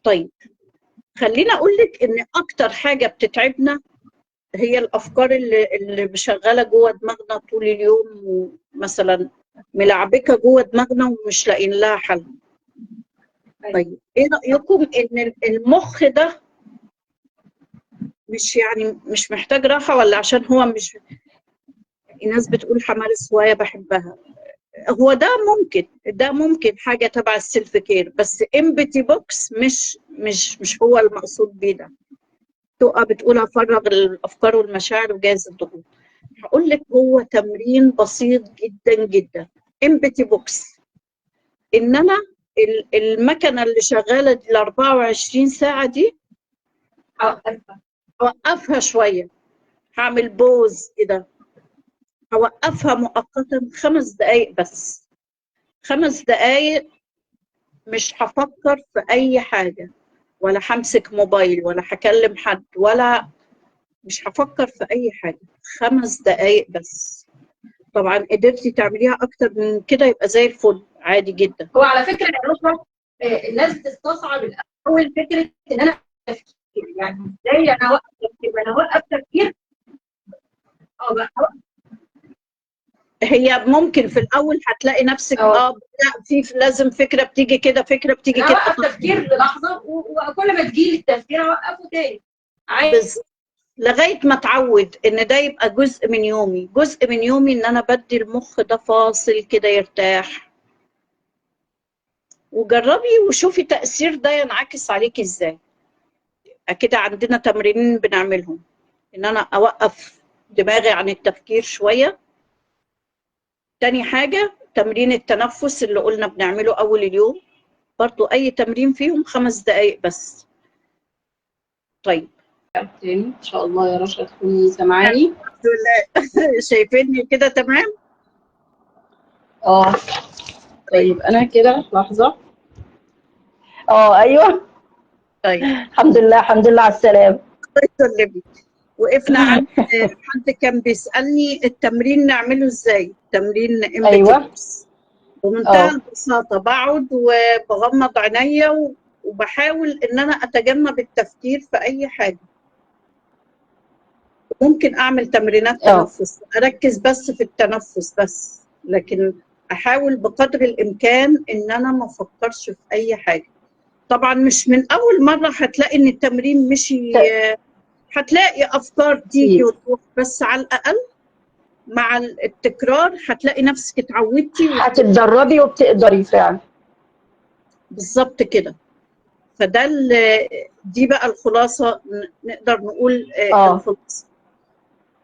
طيب خليني اقول لك ان اكتر حاجه بتتعبنا هي الافكار اللي شغاله جوه دماغنا طول اليوم، ومثلا ملعبكه جوه دماغنا ومش لاقيين لها حل. طيب ايه رايكم ان المخ ده مش محتاج راحه، ولا عشان هو مش، الناس بتقول همارس هوايه بحبها، هو ده ممكن حاجه تبع السيلف كير، بس امبتي بوكس مش هو المقصود بيه ده. تبقى بتقول افرغ الافكار والمشاعر وجاز الضغوط. هقول لك هو تمرين بسيط جدا جدا. امبتي بوكس ان انا المكنه اللي شغاله ال 24 ساعه دي اوقفها شويه، هعمل بوز كده، هوقفها مؤقتا 5 دقائق بس. 5 دقائق مش هفكر في اي حاجه، ولا همسك موبايل، ولا هكلم حد، ولا مش هفكر في اي حاجه. 5 دقائق بس. طبعا قدرتي تعمليها اكتر من كده يبقى زي الفل، عادي جدا.
هو على فكره يا رشا الناس بتستصعب الاول اول فكره ان انا تفكير، يعني ازاي انا اوقف تفكير؟ انا اوقف تفكير بقى
هي ممكن في الاول هتلاقي نفسك لا في لازم فكره بتيجي كده، فكره بتيجي
انا
كده.
اوقف تفكير للحظه وكل ما تجيلي التفكير اوقفه تاني
بس لغايه ما اتعود ان ده يبقى جزء من يومي، جزء من يومي ان انا بدي المخ ده فاصل كده يرتاح. وجربي وشوفي تأثير ده ينعكس عليك ازاي. كده عندنا تمرينين بنعملهم، ان انا اوقف دماغي عن التفكير شوية. تاني حاجة تمرين التنفس اللي قلنا بنعمله اول اليوم، برضو اي تمرين فيهم 5 دقايق بس. طيب
تاني ان شاء الله يا رشا تكوني سامعاني.
شايفيني كده تمام؟
طيب انا كده لحظه.
ايوه
طيب
الحمد لله الحمد لله على السلامه.
وقفنا عند حد كان بيسألني التمرين نعمله ازاي؟ تمرين
ايوه
بمنتهى البساطة بقعد وبغمض عينيا وبحاول ان انا اتجنب التفكير في اي حاجة. ممكن اعمل تمرينات تنفس اركز بس في التنفس بس، لكن احاول بقدر الامكان ان انا ما افكرش في اي حاجة. طبعا مش من اول مرة هتلاقي ان التمرين مشي، هتلاقي افكار تيجي وتروح، بس على الاقل مع التكرار هتلاقي نفسك اتعودتي
هتتدربي وبتقدري فعلا.
بالظبط كده. فده دي بقى الخلاصه، نقدر نقول الخلاصه.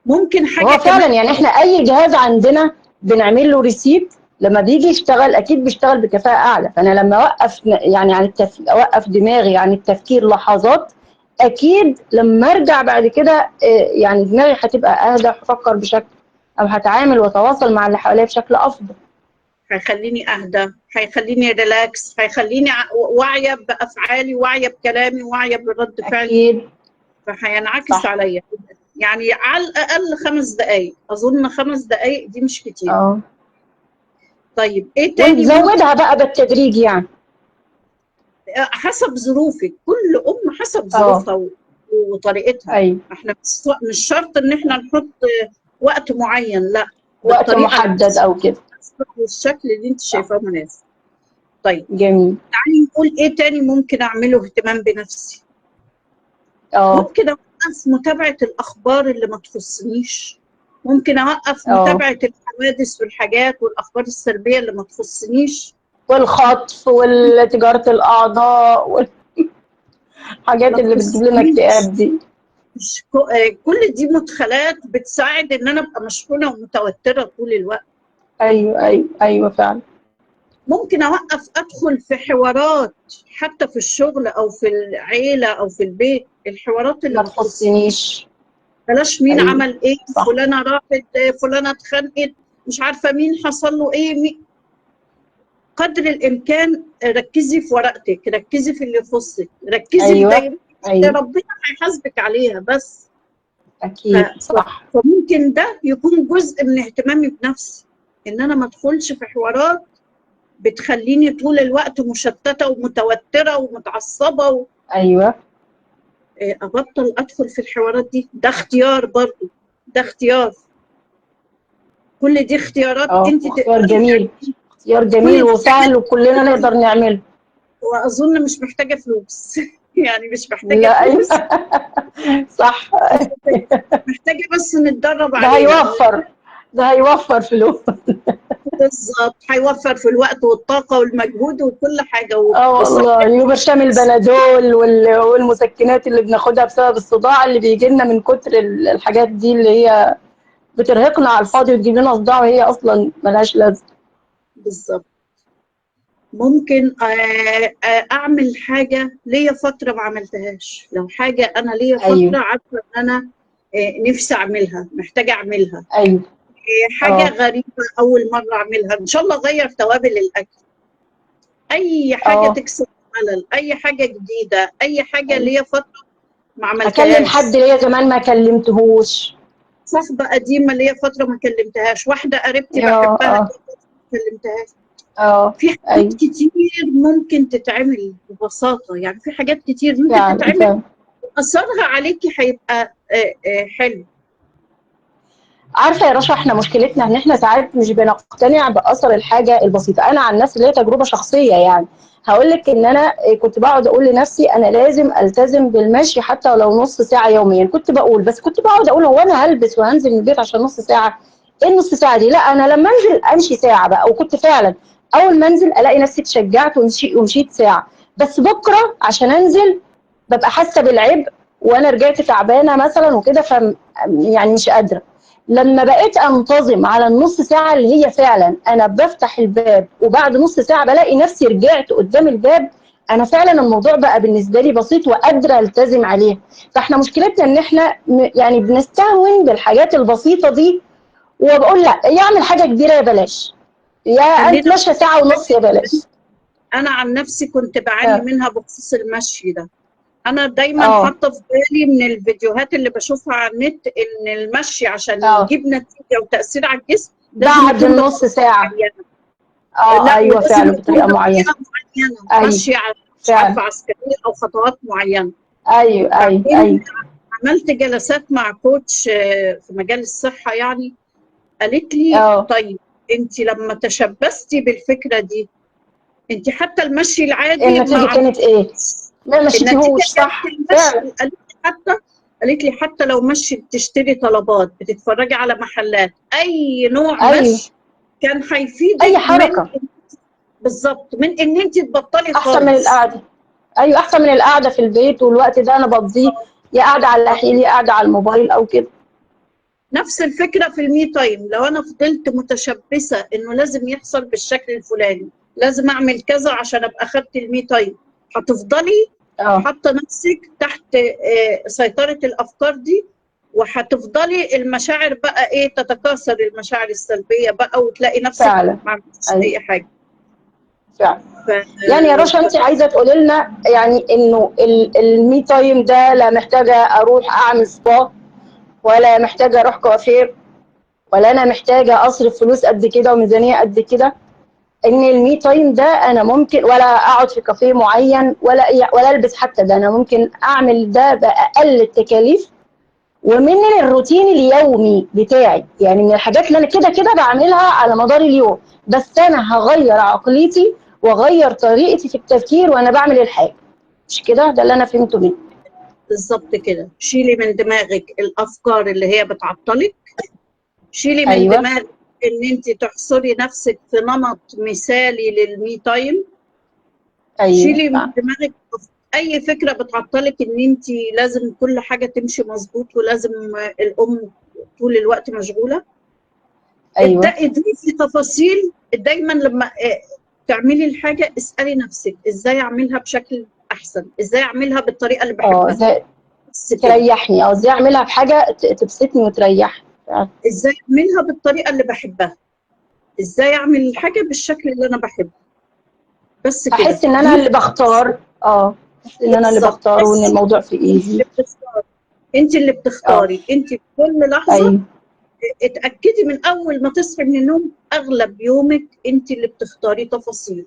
ممكن حاجه
هو فعلا يعني احنا اي جهاز عندنا بنعمل له ريسيت، لما بيجي يشتغل اكيد بيشتغل بكفاءه اعلى. فانا لما اوقف يعني عن اوقف دماغي عن التفكير لحظات، اكيد لما ارجع بعد كده يعني دماغي هتبقى اهدى، هفكر بشكل او هتعامل واتواصل مع اللي حواليا بشكل افضل.
هيخليني اهدى، هيخليني ريلاكس، هيخليني واعيه بافعالي، واعيه بكلامي، واعيه برد فعلي.
اكيد
فهينعكس عليا. يعني على الاقل 5 دقائق، اظن 5 دقائق دي مش كتير. طيب ايه تاني؟
ونزودها بقى بالتدريج يعني
حسب ظروفك، كل ام حسب ظروفها وطريقتها.
أيوة.
احنا مش شرط ان احنا نحط وقت معين، لا،
وقت محدد او كده،
بالشكل اللي انت شايفاه مناسب. طيب
جميل.
تعالي نقول ايه تاني ممكن اعمله اهتمام بنفسي. ممكن اوقف متابعه الاخبار اللي ما تخصنيش، ممكن اوقف متابعه الحوادث والحاجات والاخبار السلبيه اللي ما تخصنيش،
والخطف وتجاره الاعضاء والحاجات اللي بتجيب لنا اكتئاب دي.
كل دي مدخلات بتساعد ان انا ابقى مشحونه ومتوتره طول الوقت.
ايوه فعلا.
ممكن اوقف ادخل في حوارات حتى في الشغل او في العيله او في البيت، الحوارات اللي
ما تخصنيش.
بلاش مين عمل ايه، فلانه راحت، فلانه اتخانقت، مش عارفه مين حصل له ايه. قدر الامكان ركزي في ورقتك، ركزي في اللي يخصك، ركزي في ربنا هيحاسبك عليها بس.
اكيد صح.
فممكن ده يكون جزء من اهتمامي بنفسي، ان انا ما ادخلش في حوارات بتخليني طول الوقت مشتته ومتوتره ومتعصبه
ايوه.
ابطل ادخل في الحوارات دي. ده اختيار برضه، ده اختيار. كل دي اختيارات انت
اختيار جميل، اختيار جميل وسهل وكلنا نقدر نعمله.
واظن مش محتاجه فلوس يعني مش محتاجه
لا
فلوس.
صح.
محتاجه بس نتدرب
عليها. ده هيوفر فلوس.
بالظبط، هيوفر في الوقت والطاقه والمجهود وكل حاجه.
والله يبرشام البنادول والمسكنات اللي بناخدها بسبب الصداع اللي بيجي لنا من كتر الحاجات دي اللي هي بترهقنا على الفاضي وتجيب لنا صداع وهي اصلا ملهاش لازمه.
بالظبط. ممكن اعمل حاجه ليا فتره ما عملتهاش، لو حاجه انا ليا فتره عارفه ان انا نفسي اعملها، محتاجه اعملها. حاجه غريبه اول مره اعملها، ان شاء الله اغير توابل الاكل، اي حاجه تكسر الملل، اي حاجه جديده، اي حاجه ليا فتره ما عملتهاش.
اكلم حد ليا زمان ما كلمتهوش،
صاحبه قديمه ليا فتره ما كلمتهاش، واحده قريبتي بحبها ما كلمتهاش. في حاجات
ايوه
كتير ممكن تتعمل ببساطه، يعني في حاجات كتير ممكن
فعلا
تتعمل
فعلا.
اثرها عليكي هيبقى حلو.
عارفه يا رشا، احنا مشكلتنا ان احنا ساعات مش بنقتنع باثر الحاجه البسيطه. انا عن نفسي ليا تجربه شخصيه، يعني هقول لك ان انا كنت بقعد اقول لنفسي انا لازم التزم بالمشي حتى لو نص ساعه يوميا. كنت بقول، بس كنت بقعد اقول هو انا هلبس وهنزل من البيت عشان نص ساعه؟ ايه النص ساعه دي؟ لا، انا لما انزل امشي ساعه بقى. وكنت فعلا اول ما انزل الاقي نفسي اتشجعت ومشيت ساعه. بس بكره عشان انزل ببقى حاسه بالعبء، وانا رجعت تعبانه مثلا وكده، يعني مش قادره. لما بقيت انتظم على النص ساعه اللي هي فعلا انا بفتح الباب وبعد نص ساعه بلاقي نفسي رجعت قدام الباب، انا فعلا الموضوع بقى بالنسبه لي بسيط وقادره التزم عليه. فاحنا مشكلتنا ان احنا يعني بنستهون بالحاجات البسيطه دي، وبقول لا، يعمل حاجه كبيره يا بلاش، يا
خلينا
اتمشى ساعه ونص يا بلاش.
انا عن نفسي كنت بعاني منها بخصوص المشي ده. انا دايما
اه
حاطه في بالي من الفيديوهات اللي بشوفها على النت ان المشي عشان
اه
يجيب نتيجه وتاثير على الجسم لازم
بعد
يكون
النص ساعه.
معينه. لا،
ايوه
ولازم
فعلا
يكون
بطريقه معينه.
بطريقه معينه،
ايوه
ماشيه مش
فعلا.
عارفه عسكريه او خطوات معينه.
ايوه ايوه
بعدين
ايوه
عملت جلسات مع كوتش في مجال الصحه يعني. قالت لي
اه
طيب انت لما تشبثتي بالفكره دي، انت حتى المشي العادي
النتيجه
مع
كانت ايه؟ ما
النتيجه
مشيتيهوش
كانت
صح
المشي.
فعلا.
قالت لي حتى لو مشي بتشتري طلبات، بتتفرجي على محلات، اي نوع
ايوه
مشي كان هيفيدك
اي حركه
بالظبط من ان انت تبطلي
احسن من
خالص.
القعده. ايوه احسن من القعده في البيت، والوقت ده انا بقضيه يا قاعده على حيلي يا قاعده على الموبايل او كده.
نفس الفكره في المي تايم، لو انا فضلت متشبثه انه لازم يحصل بالشكل الفلاني، لازم اعمل كذا عشان ابقى اخدت المي تايم، هتفضلي
اه
حاطه نفسك تحت سيطره الافكار دي، وهتفضلي المشاعر بقى ايه، تتكاثر المشاعر السلبيه بقى، وتلاقي نفسك
فعلا.
ما عملتيش
ايوه
اي حاجه.
فعلا.
ف...
يعني يا رشا انت عايزه تقولي لنا يعني انه المي تايم ده لا محتاجه اروح اعمل سبا، ولا محتاجه اروح كوافير، ولا انا محتاجه اصرف فلوس قد كده وميزانيه قد كده؟ ان المي تايم ده انا ممكن ولا اقعد في كافيه معين ولا البس حتى، ده انا ممكن اعمل ده باقل التكاليف ومن الروتين اليومي بتاعي. يعني من الحاجات اللي انا كده كده بعملها على مدار اليوم، بس انا هغير عقليتي واغير طريقتي في التفكير وانا بعمل الحاجه. مش كده؟ ده اللي انا فهمته منك.
بالظبط كده. شيلي من دماغك الافكار اللي هي بتعطلك، شيلي من
ايوه
دماغك ان انت تحصري نفسك في نمط مثالي للمي تايم.
ايوه
شيلي من دماغك اي فكره بتعطلك ان انت لازم كل حاجه تمشي مظبوط، ولازم الام طول الوقت مشغوله.
ايوه
ابدأي ضيفي تفاصيل دايما. لما تعملي الحاجه اسالي نفسك ازاي اعملها بشكل احسن، ازاي اعملها بالطريقه اللي بحبها.
ازاي
بس كده.
تريحني، ازاي اعملها بحاجه تبسطني وتريحني.
ازاي اعملها بالطريقه اللي بحبها، ازاي اعمل الحاجه بالشكل اللي انا بحبه. بس كده.
احس ان انا
دي
اللي بختار. احس ان انا اللي
بالظبط.
بختار وان
بس
الموضوع في
انت اللي
ايدي.
بتختاري، انت اللي
اه
بتختاري، انت في كل لحظه.
ايوه
اتاكدي من اول ما تصحي من النوم اغلب يومك انت اللي بتختاري تفاصيل.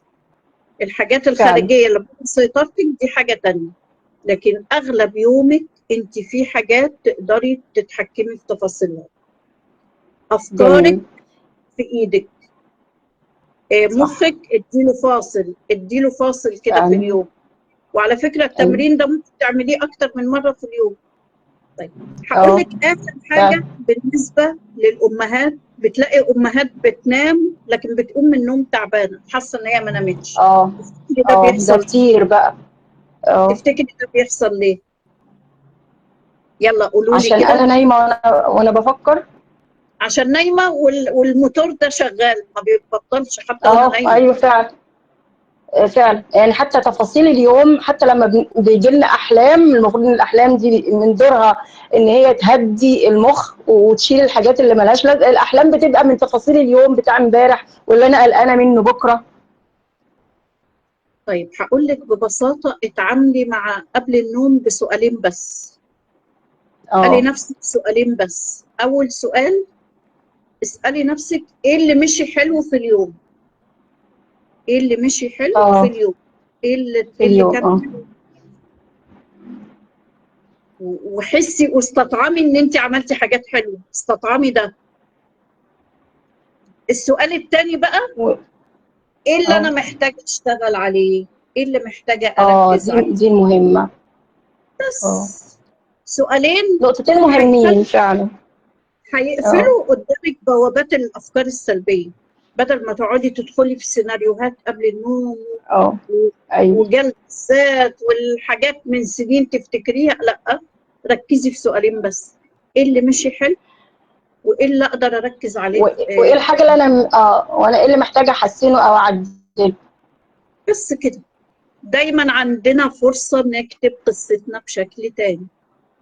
الحاجات
فعلا.
الخارجيه اللي بره سيطرتك دي حاجه تانية، لكن اغلب يومك انت في حاجات تقدري تتحكمي في تفاصيلها. افكارك
جميل.
في ايدك.
صح
مخك اديله فاصل كده في
فعلا.
اليوم. وعلى فكره
ايوه
التمرين ده ممكن تعمليه اكتر من مره في اليوم. طيب هقول
اه
لك اخر
فعلا.
حاجه بالنسبه للامهات. بتلاقي امهات بتنام لكن بتقوم من النوم تعبانه، حاسه ان هي ما نامتش.
اه
تفتكري ده
ده
بيحصل؟
كتير بقى. اه
تفتكري ده بيحصل ليه؟ يلا قولوا لي
عشان
كده.
انا نايمه وانا بفكر.
عشان نايمه والموتور ده شغال ما بيبطلش حتى وانا نايمه.
ايوه فعلا. فعلا يعني حتى تفاصيل اليوم، حتى لما بيجي لنا احلام، المفروض ان الاحلام دي من دورها ان هي تهدي المخ وتشيل الحاجات اللي ملهاش لازمه. الاحلام بتبقى من تفاصيل اليوم بتاع امبارح واللي انا قلقانه منه بكره.
طيب هقول لك ببساطه، اتعاملي مع قبل النوم بسؤالين بس. اسالي
اه
نفسك سؤالين بس. اول سؤال، اسالي نفسك ايه اللي مشي حلو في اليوم. ايه اللي مشي حلو في اليوم، ايه اللي
في اليوم
كان حلو، وحسي واستطعمي ان انت عملتي حاجات حلوه، استطعمي ده. السؤال الثاني بقى، ايه اللي انا محتاجه اشتغل عليه، ايه اللي محتاجه اركز عليه.
دي المهمه.
بس سؤالين،
نقطتين مهمين فعلا.
هيقفلوا قدامك بوابات الافكار السلبيه، بدل ما تقعدي تدخلي في سيناريوهات قبل النوم
ايوه
وجلد الذات والحاجات من سنين تفتكريها. لا، ركزي في سؤالين بس، ايه اللي مشي حلو وايه اللي اقدر اركز عليه
وايه الحاجه اللي انا وانا ايه اللي محتاجه احسنه او اعدله.
بس كده. دايما عندنا فرصه نكتب قصتنا بشكل تاني،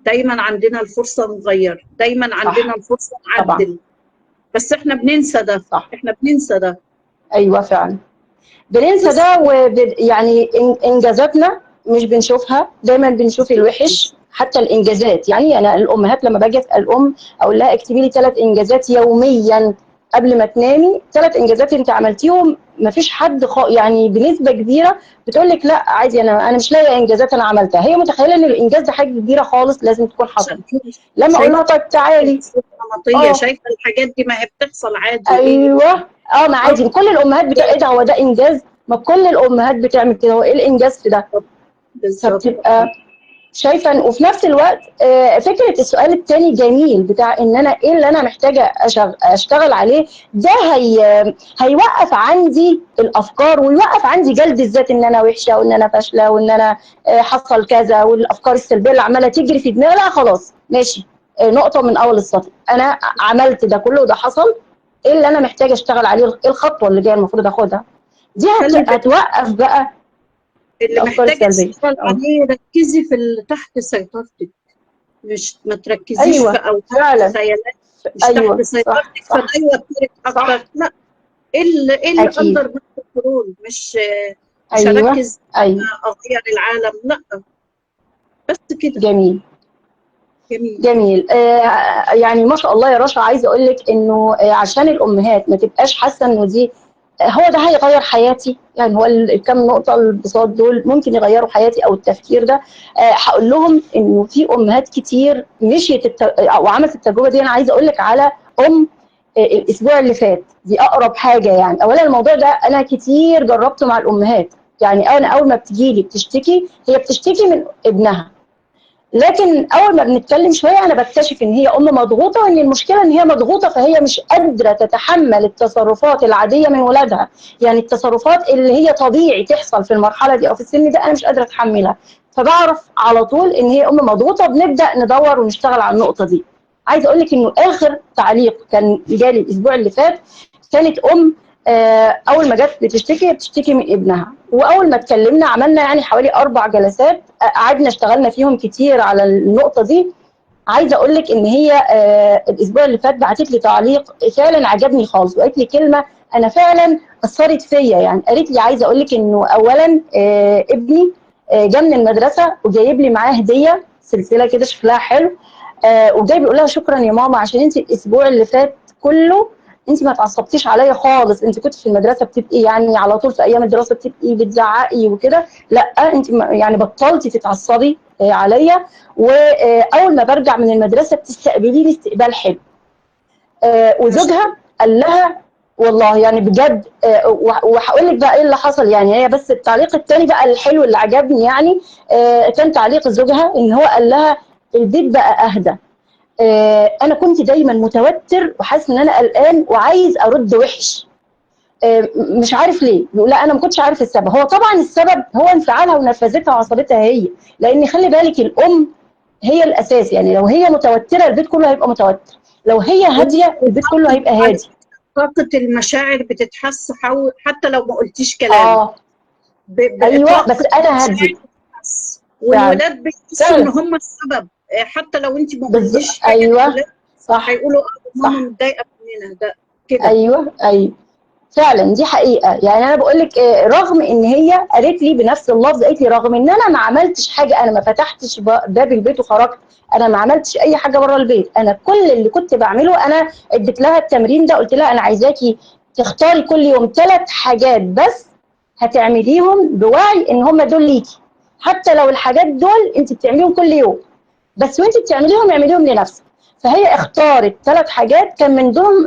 دايما عندنا الفرصه نغير، دايما عندنا الفرصه نعدل. بس احنا بننسى ده. احنا بننسى ده.
ايوه فعلا بننسى ده. يعني انجازاتنا مش بنشوفها، دايما بنشوف الوحش. حتى الانجازات، يعني انا الامهات لما باجي اسال الام اقول لها اكتبي لي 3 انجازات يوميا قبل ما تنامي، 3 انجازات انت عملتيهم. ما فيش حد يعني بنسبه كبيره بتقول لك لا عادي، انا مش لاقيه انجازات انا عملتها. هي متخيله ان الانجاز ده حاجه كبيره خالص لازم تكون حصلت. لما اقول لها طيب تعالي،
شايفه الحاجات دي ما هي بتحصل عادي.
ايوه ما عادي. كل الامهات ايه ده، هو ده انجاز؟ ما كل الامهات بتعمل كده، هو ايه الانجاز في ده؟ فبتبقى شايفه. وفي نفس الوقت فكره السؤال الثاني جميل بتاع ان انا ايه اللي انا محتاجه اشتغل عليه. ده هيوقف عندي الافكار، ويوقف عندي جلد الذات ان انا وحشه وان انا فاشله وان انا حصل كذا، والافكار السلبيه اللي عماله تجري في دماغي. لا خلاص ماشي، نقطه من اول السطر، انا عملت ده كله وده حصل، ايه اللي انا محتاجه اشتغل عليه، ايه الخطوه اللي جايه المفروض اخدها. دي هتوقف بقى
اللي محتاجه تشتغل عليه. ركزي في اللي تحت سيطرتك، مش ما تركزيش في اوهام خيالات مش تحت سيطرتك، فده يوترك اكتر. لا، ايه اللي اندر كنترول، مش هركز اغير العالم. لا، بس كده.
جميل. يعني ما شاء الله يا رشا، عايزه اقول لك انه عشان الامهات ما تبقاش حاسه انه دي هو ده هيغير حياتي، يعني هو الكم نقطه البساط دول ممكن يغيروا حياتي او التفكير ده. هقول لهم انه في امهات كتير مشيت او عملت التجربه دي. انا عايزه اقول لك على الاسبوع اللي فات، دي اقرب حاجه. يعني اولا الموضوع ده انا كتير جربته مع الامهات. يعني انا اول ما بتجي لي بتشتكي، هي بتشتكي من ابنها، لكن اول ما بنتكلم شويه انا بكتشف ان هي ام مضغوطه، وان المشكله ان هي مضغوطه فهي مش قادره تتحمل التصرفات العاديه من ولادها. يعني التصرفات اللي هي طبيعي تحصل في المرحله دي او في السن ده انا مش قادره اتحملها. فبعرف على طول ان هي ام مضغوطه، بنبدا ندور ونشتغل على النقطه دي. عايزه اقول لك انه اخر تعليق كان جالي الاسبوع اللي فات، كانت ام اول ما جت بتشتكي من ابنها، واول ما اتكلمنا عملنا يعني حوالي 4 جلسات قعدنا اشتغلنا فيهم كتير على النقطه دي. عايزه اقول لك ان هي الاسبوع اللي فات بعتت لي تعليق فعلا عجبني خالص، وقالت لي كلمه انا فعلا اثرت فيا. يعني قالت لي عايزه اقول لك انه اولا ابني جه من المدرسه وجايب لي معاه هديه سلسله كده شكلها حلو، وجاي بيقول لها شكرا يا ماما عشان انت الاسبوع اللي فات كله انت ما اتعصبتيش عليا خالص. انت كنت في المدرسه بتبقي يعني على طول في ايام الدراسه بتبقي بتزعقي وكده، لا انت يعني بطلتي تتعصبي عليا، واول ما برجع من المدرسه بتستقبليني استقبال حلو. وزوجها قال لها والله يعني بجد. وهقول لك بقى ايه اللي حصل. يعني هي بس التعليق الثاني بقى الحلو اللي عجبني، يعني كان تعليق زوجها ان هو قال لها البيت بقى اهدى. انا كنت دايما متوتر وحاسس ان انا قلقان وعايز ارد وحش، مش عارف ليه. بيقول لا انا ما كنتش عارف السبب. هو طبعا السبب هو انفعالها ونرفزتها وعصبيتها هي، لان خلي بالك الام هي الاساس. يعني لو هي متوتره البيت كله هيبقى متوتر، لو هي هاديه البيت كله هيبقى هادي.
طاقه المشاعر بتتحس حتى لو ما قلتيش كلام.
ايوه بس انا هادي،
والولاد بيحسوا ان هم السبب، حتى لو انت ما قلتيش حاجه.
ايوه صح،
هيقولوا ماما متضايقه مننا ده كده.
ايوه فعلا دي حقيقه. يعني انا بقول لك رغم ان هي قالت لي بنفس اللفظ، قالت لي رغم ان انا ما عملتش حاجه، انا ما فتحتش باب البيت وخرجت، انا ما عملتش اي حاجه بره البيت، انا كل اللي كنت بعمله انا اديت لها التمرين ده. قلت لها انا عايزاكي تختاري كل يوم 3 حاجات بس هتعمليهم بوعي ان هم دول ليكي، حتى لو الحاجات دول انت بتعمليهم كل يوم، بس وانت بتعمليهم اعمليهم لنفسك. فهي اختارت 3 حاجات كان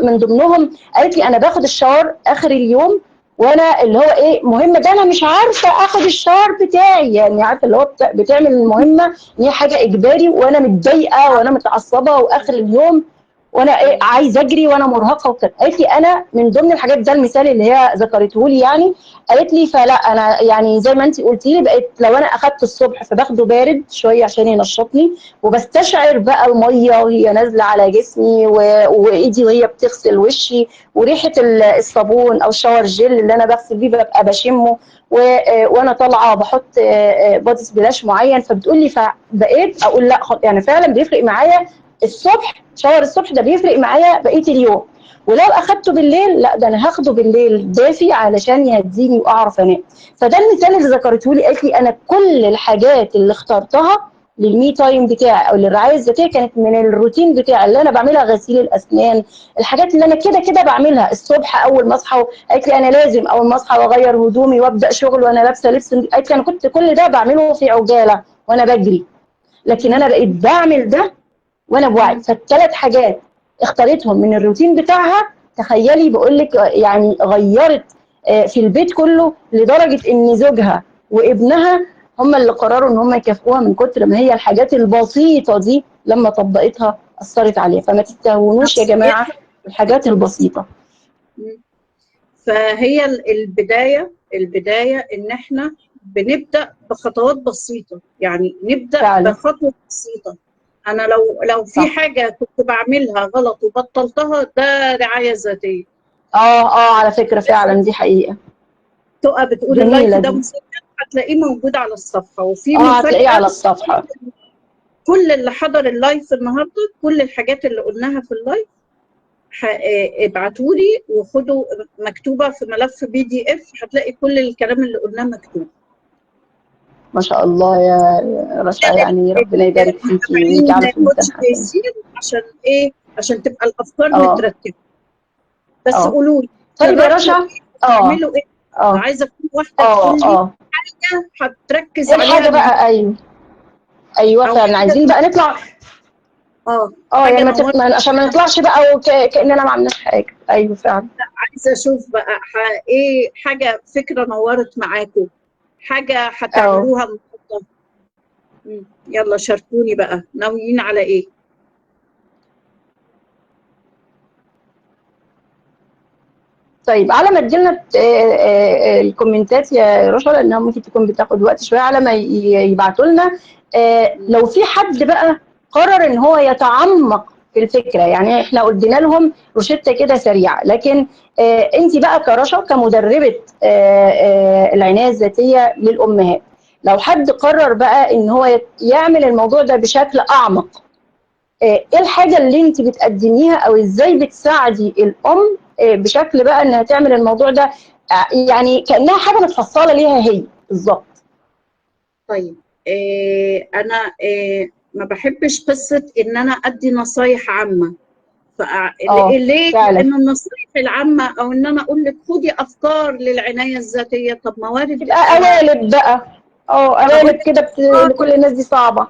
من ضمنهم قالت لي انا باخد الشاور اخر اليوم، وانا اللي هو ايه مهم ده انا مش عارفه اخد الشاور بتاعي، يعني عارفه اللي هو بتعمل المهمه ان هي حاجه اجباري وانا متضايقه وانا متعصبه واخر اليوم وانا ايه عايزه اجري وانا مرهقه وكده. قالت لي انا من ضمن الحاجات، ده المثال اللي هي ذكرته لي يعني، قالت لي فلا انا يعني زي ما انت قلتي لي بقيت لو انا اخدت الصبح فباخده بارد شويه عشان ينشطني، وبستشعر بقى الميه وهي نازله على جسمي وايدي وهي بتغسل وشي، وريحه الصابون او الشاور جيل اللي انا بغسل بيه ببقى بشمه، وانا طالعه بحط بودي سبلاش معين. فبتقول لي فبقيت اقول لا يعني فعلا بيفرق معايا الصبح، شاور الصبح ده بيفرق معايا بقيه اليوم، ولو اخدته بالليل لا ده انا هاخده بالليل دافي علشان يهديني واعرف انام. فده المثال اللي ذكرته لي. قالت لي انا كل الحاجات اللي اخترتها للمي تايم بتاعي او للرعايه الذاتيه كانت من الروتين بتاعي اللي انا بعملها، غسيل الاسنان، الحاجات اللي انا كده كده بعملها الصبح اول ما اصحى. قالت لي انا لازم اول ما اصحى واغير هدومي وابدا شغل وانا لابسه لبس. قالت لي انا كنت كل ده بعمله في عجاله وانا بجري، لكن انا بقيت بعمل ده وانا بوعي. فالثلاث حاجات اختارتهم من الروتين بتاعها، تخيلي بقول لك يعني غيرت في البيت كله، لدرجه ان زوجها وابنها هم اللي قرروا ان هم يكافئوها من كتر ما هي الحاجات البسيطه دي لما طبقتها اثرت عليها. فما تستهونوش يا جماعه الحاجات البسيطه.
فهي البدايه ان احنا بنبدا بخطوات بسيطه، يعني نبدا
فعلا.
بخطوه بسيطه. انا لو في
صح.
حاجه كنت بعملها غلط وبطلتها، ده رعايه ذاتيه.
على فكره فعلا دي حقيقه.
تبقى بتقول اللايف
جميله
ده
دي.
مسجل، هتلاقيه موجود على الصفحه. وفي مفاجاه،
هتلاقيه على الصفحه.
كل اللي حضر اللايف النهارده، كل الحاجات اللي قلناها في اللايف ابعتوا لي وخدوا مكتوبه في ملف PDF، هتلاقي كل الكلام اللي قلناه مكتوب.
ما شاء الله يا رشا، يعني ربنا يبارك فيكي ويجعله في ميزان حسناتك.
عشان ايه؟ عشان تبقى الافكار مترتبه. بس قولوا لي
طيب يا رشا،
تعملوا ايه؟ عايزه اكون واحده تقول لي حاجه هتركز عليها.
الحاجه بقى ايوه فعلا عايزين بقى نطلع يعني عشان ما نطلعش بقى كاننا ما عملناش حاجه. ايوه فعلا.
عايزه اشوف بقى ايه حاجه، فكره نورت معاكم، حاجه هتعملوها النهارده. يلا شاركوني بقى، ناويين على ايه؟
طيب على ما تجيلنا الكومنتات يا رشا، لانها ممكن تكون بتاخد وقت شويه على ما يبعتوا لنا. لو في حد بقى قرر ان هو يتعمق في الفكره، يعني احنا قلنا لهم روشته كده سريعه، لكن انت بقى كرشا كمدربه العنايه الذاتيه للامهات، لو حد قرر بقى ان هو يعمل الموضوع ده بشكل اعمق، ايه الحاجه اللي انت بتقدميها او ازاي بتساعدي الام بشكل بقى انها تعمل الموضوع ده يعني كانها حاجه متفصله ليها هي بالظبط؟
طيب انا ما بحبش قصه ان انا ادي نصايح عامه. ليه؟ لان النصايح العامه او ان انا اقول لك خدي افكار للعنايه الذاتيه، طب موارد
تبقى قوالب بقى. قوالب كده لكل الناس دي صعبه.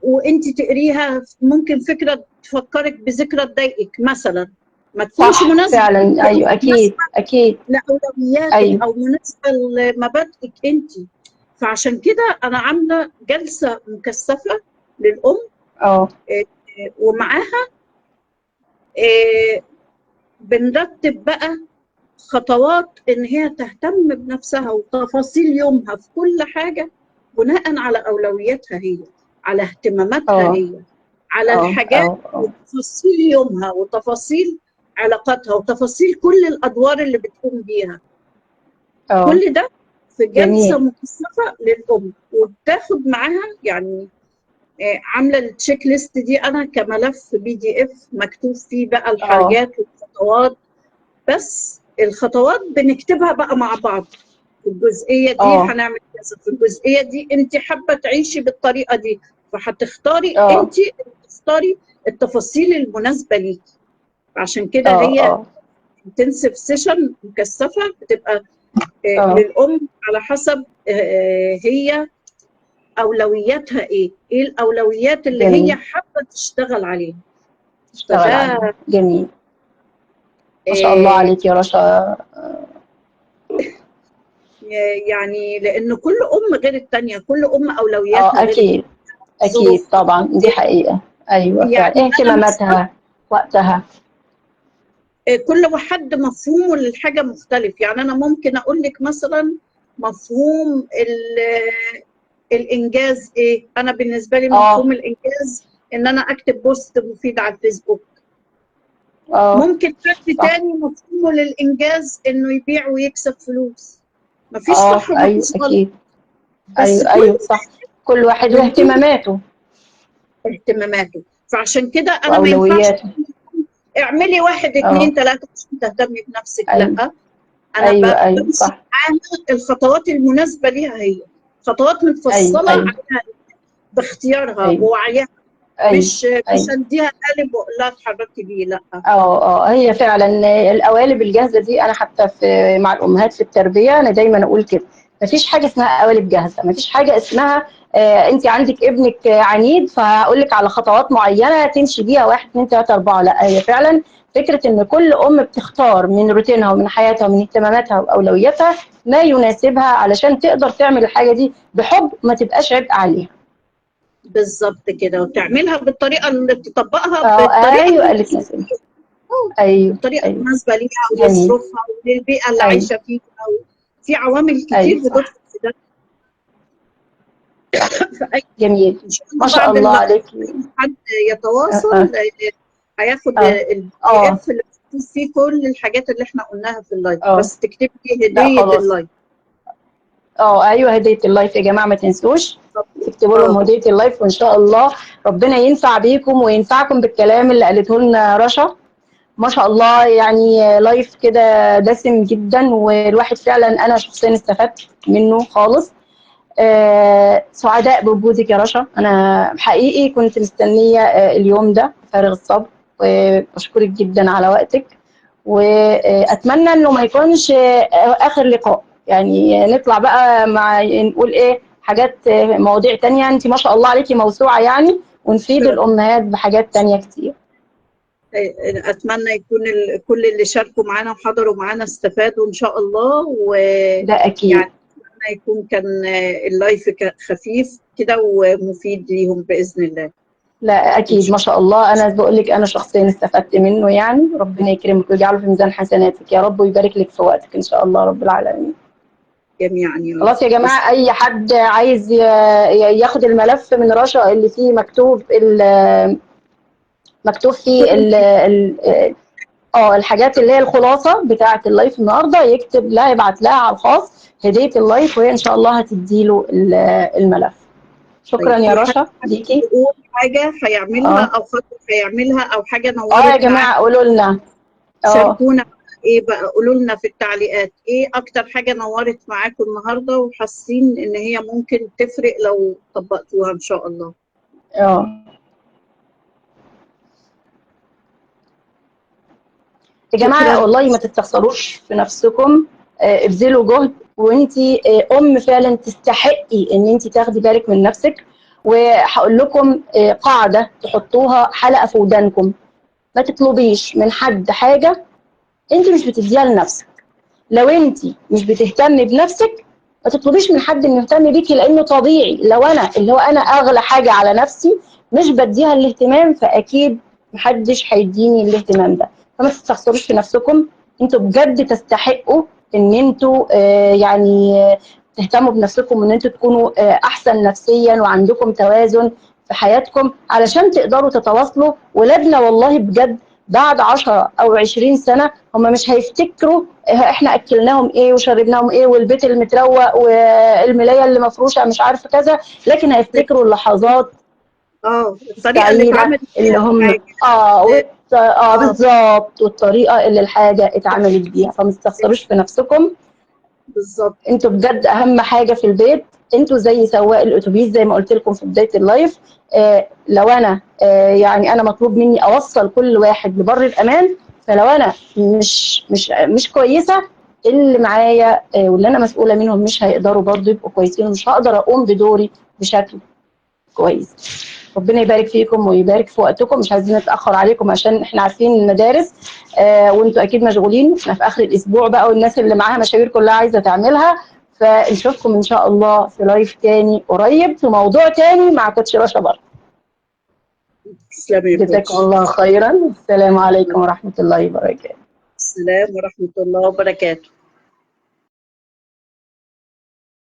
وانت تقريها ممكن فكره تفكرك بذكرى تضايقك مثلا، ما تكونش مناسبه
فعلا. ايوه اكيد
لاولوياتك او مناسبه لمبادئك انت. فعشان كده انا عامله جلسه مكثفه للام ومعاها بنرتب بقى خطوات ان هي تهتم بنفسها وتفاصيل يومها في كل حاجه بناء على اولوياتها هي، على اهتماماتها هي، على الحاجات وتفاصيل يومها وتفاصيل علاقاتها وتفاصيل كل الادوار اللي بتقوم بيها. كل ده في جلسه مكثفه للام، وبتاخد معاها يعني عامله التشيك ليست دي انا كملف PDF مكتوب فيه بقى الحاجات والخطوات. بس الخطوات بنكتبها بقى مع بعض. في الجزئيه دي هنعمل كذا، في الجزئيه دي انت حابه تعيشي بالطريقه دي، فهتختاري انت تختاري التفاصيل المناسبه ليكي. عشان كده هي انتنسيف سيشن مكثفه، بتبقى للام على حسب هي اولوياتها ايه الاولويات اللي
جميل.
هي حابه تشتغل عليها.
اشتغل عليه. جميل. ما شاء الله عليك يا رشا.
يعني لان كل ام غير الثانيه، كل ام اولوياتها غير
اكيد اكيد طبعا، دي حقيقه. ايوه
يعني
فعلا، اهتماماتها وقتها.
كل واحد مفهومه للحاجه مختلف. يعني انا ممكن اقول لك مثلا مفهوم الانجاز ايه. انا بالنسبه لي مفهوم الانجاز ان انا اكتب بوست مفيد على الفيسبوك. ممكن حد تاني مفهومه للانجاز انه يبيع ويكسب فلوس. مفيش صح ومفيش غلط.
اكيد.
بس
ايوه صح، كل واحد واهتماماته.
فعشان كده انا ما ينفعش
واولوياته.
اعملي 1 2 3 عشان تهتمي بنفسك. لا، انا
ايوه
بمشي
صح.
معاها الخطوات المناسبه ليها، هي خطوات متفصله عليها باختيارها بوعيها. مش اديها قالب واقول لها اتحركي بيه. لا.
هي فعلا القوالب الجاهزه دي، انا حتى مع الامهات في التربيه انا دايما اقول كده، مفيش حاجه اسمها قوالب جاهزه، مفيش حاجه اسمها انت عندك ابنك عنيد فهقول لك على خطوات معينه تمشي بيها 1 2 3 4. لا، هي فعلا فكره ان كل ام بتختار من روتينها ومن حياتها ومن اهتماماتها واولوياتها ما يناسبها علشان تقدر تعمل الحاجه دي بحب، ما تبقاش عبء عليها.
بالظبط كده، وتعملها بالطريقه اللي تطبقها
بالطريقه اللي تناسبها.
الطريقه المناسبه ليها ولظروفها وللبيئه اللي عايشه فيها. في عوامل كتير بتدخل في ده.
جميل. ما شاء الله عليك.
حد يتواصل هياخد الPDF اللي فيه كل الحاجات اللي احنا قلناها في اللايف. بس تكتبي هديه اللايف.
ايوه، هديه اللايف يا جماعه، ما تنسوش تكتبوا لهم هديه اللايف، وان شاء الله ربنا ينفع بيكم وينفعكم بالكلام اللي قالته لنا رشا. ما شاء الله، يعني لايف كده دسم جدا، والواحد فعلا انا شخصيا استفدت منه خالص. سعداء بوجودك يا رشا، انا حقيقي كنت مستنيه اليوم ده فارغ الصبر، وبشكرك جدا على وقتك، واتمنى انه ما يكونش اخر لقاء، يعني نطلع بقى مع نقول حاجات مواضيع تانية. انت ما شاء الله عليكي موسوعه يعني، ونفيد الامهات بحاجات تانية كتير.
اتمنى يكون كل اللي شاركوا معانا وحضروا معانا استفادوا ان شاء الله.
ده اكيد.
يعني اتمنى يكون كان اللايف خفيف كده ومفيد ليهم باذن الله.
لا اكيد، ما شاء الله، انا بقول لك انا شخصيا استفدت منه، يعني ربنا يكرمك ويجعله في ميزان حسناتك يا رب، ويبارك لك في وقتك ان شاء الله رب العالمين.
جميعا يا رب.
خلاص يا جماعه، اي حد عايز ياخد الملف من رشا اللي فيه مكتوب فيه الحاجات اللي هي الخلاصه بتاعه اللايف النهارده، يكتب لها، يبعت لها على الخاص هديه اللايف، وهي ان شاء الله هتديله الملف. شكرا يا رشا ليكي.
تقول حاجه هيعملها او خطوه هيعملها او حاجه نورت
يا جماعه قولوا لنا،
شاركونا بقى، قولوا لنا في التعليقات ايه اكتر حاجه نورت معاكم النهارده وحاسين ان هي ممكن تفرق لو طبقتوها ان شاء الله.
يا جماعه والله ما تستخسروش في نفسكم، ابذلوا جهد، وانتي فعلا تستحقي ان انتي تاخدي بالك من نفسك. وهقول لكم قاعده تحطوها حلقه في ودانكم، ما تطلبيش من حد حاجه انتي مش بتديها لنفسك. لو انتي مش بتهتمي بنفسك ما تطلبيش من حد انه يهتم بيكي، لانه طبيعي لو انا اغلى حاجه على نفسي مش بديها الاهتمام، فاكيد محدش هيديني الاهتمام ده. فما تستخسروش في نفسكم، انتوا بجد تستحقوا ان انتوا يعني تهتموا بنفسكم، وان انتوا تكونوا احسن نفسيا وعندكم توازن في حياتكم علشان تقدروا تتواصلوا. ولادنا والله بجد بعد 10 أو 20 سنة هم مش هيفتكروا احنا اكلناهم ايه وشربناهم ايه والبيت المتروق والملايه اللي مفروشه مش عارفه كذا، لكن هيفتكروا اللحظات
الطريقه اللي اتعملت
اللي هم بالظبط، والطريقه اللي الحاجه اتعملت بيها. فما تستخسروش في نفسكم،
بالظبط.
انتوا بجد اهم حاجه في البيت. انتوا زي سواق الاتوبيس زي ما قلت لكم في بدايه اللايف. لو انا يعني انا مطلوب مني اوصل كل واحد لبر الامان، فلو انا مش كويسه اللي معايا واللي انا مسؤوله منهم مش هيقدروا برضه يبقوا كويسين، ومش هقدر اقوم بدوري بشكل كويس. ربنا يبارك فيكم ويبارك في وقتكم، مش عايزين نتاخر عليكم عشان احنا عارفين المدارس وانتوا اكيد مشغولين، احنا في اخر الاسبوع بقى والناس اللي معاها مشاوير كلها عايزه تعملها. فنشوفكم ان شاء الله في لايف تاني قريب في موضوع تاني مع كوتش رشا برضه.
تسلمي يا
جزاكم
كوتش.
الله خيرا، السلام عليكم ورحمه الله وبركاته.
السلام ورحمة الله وبركاته.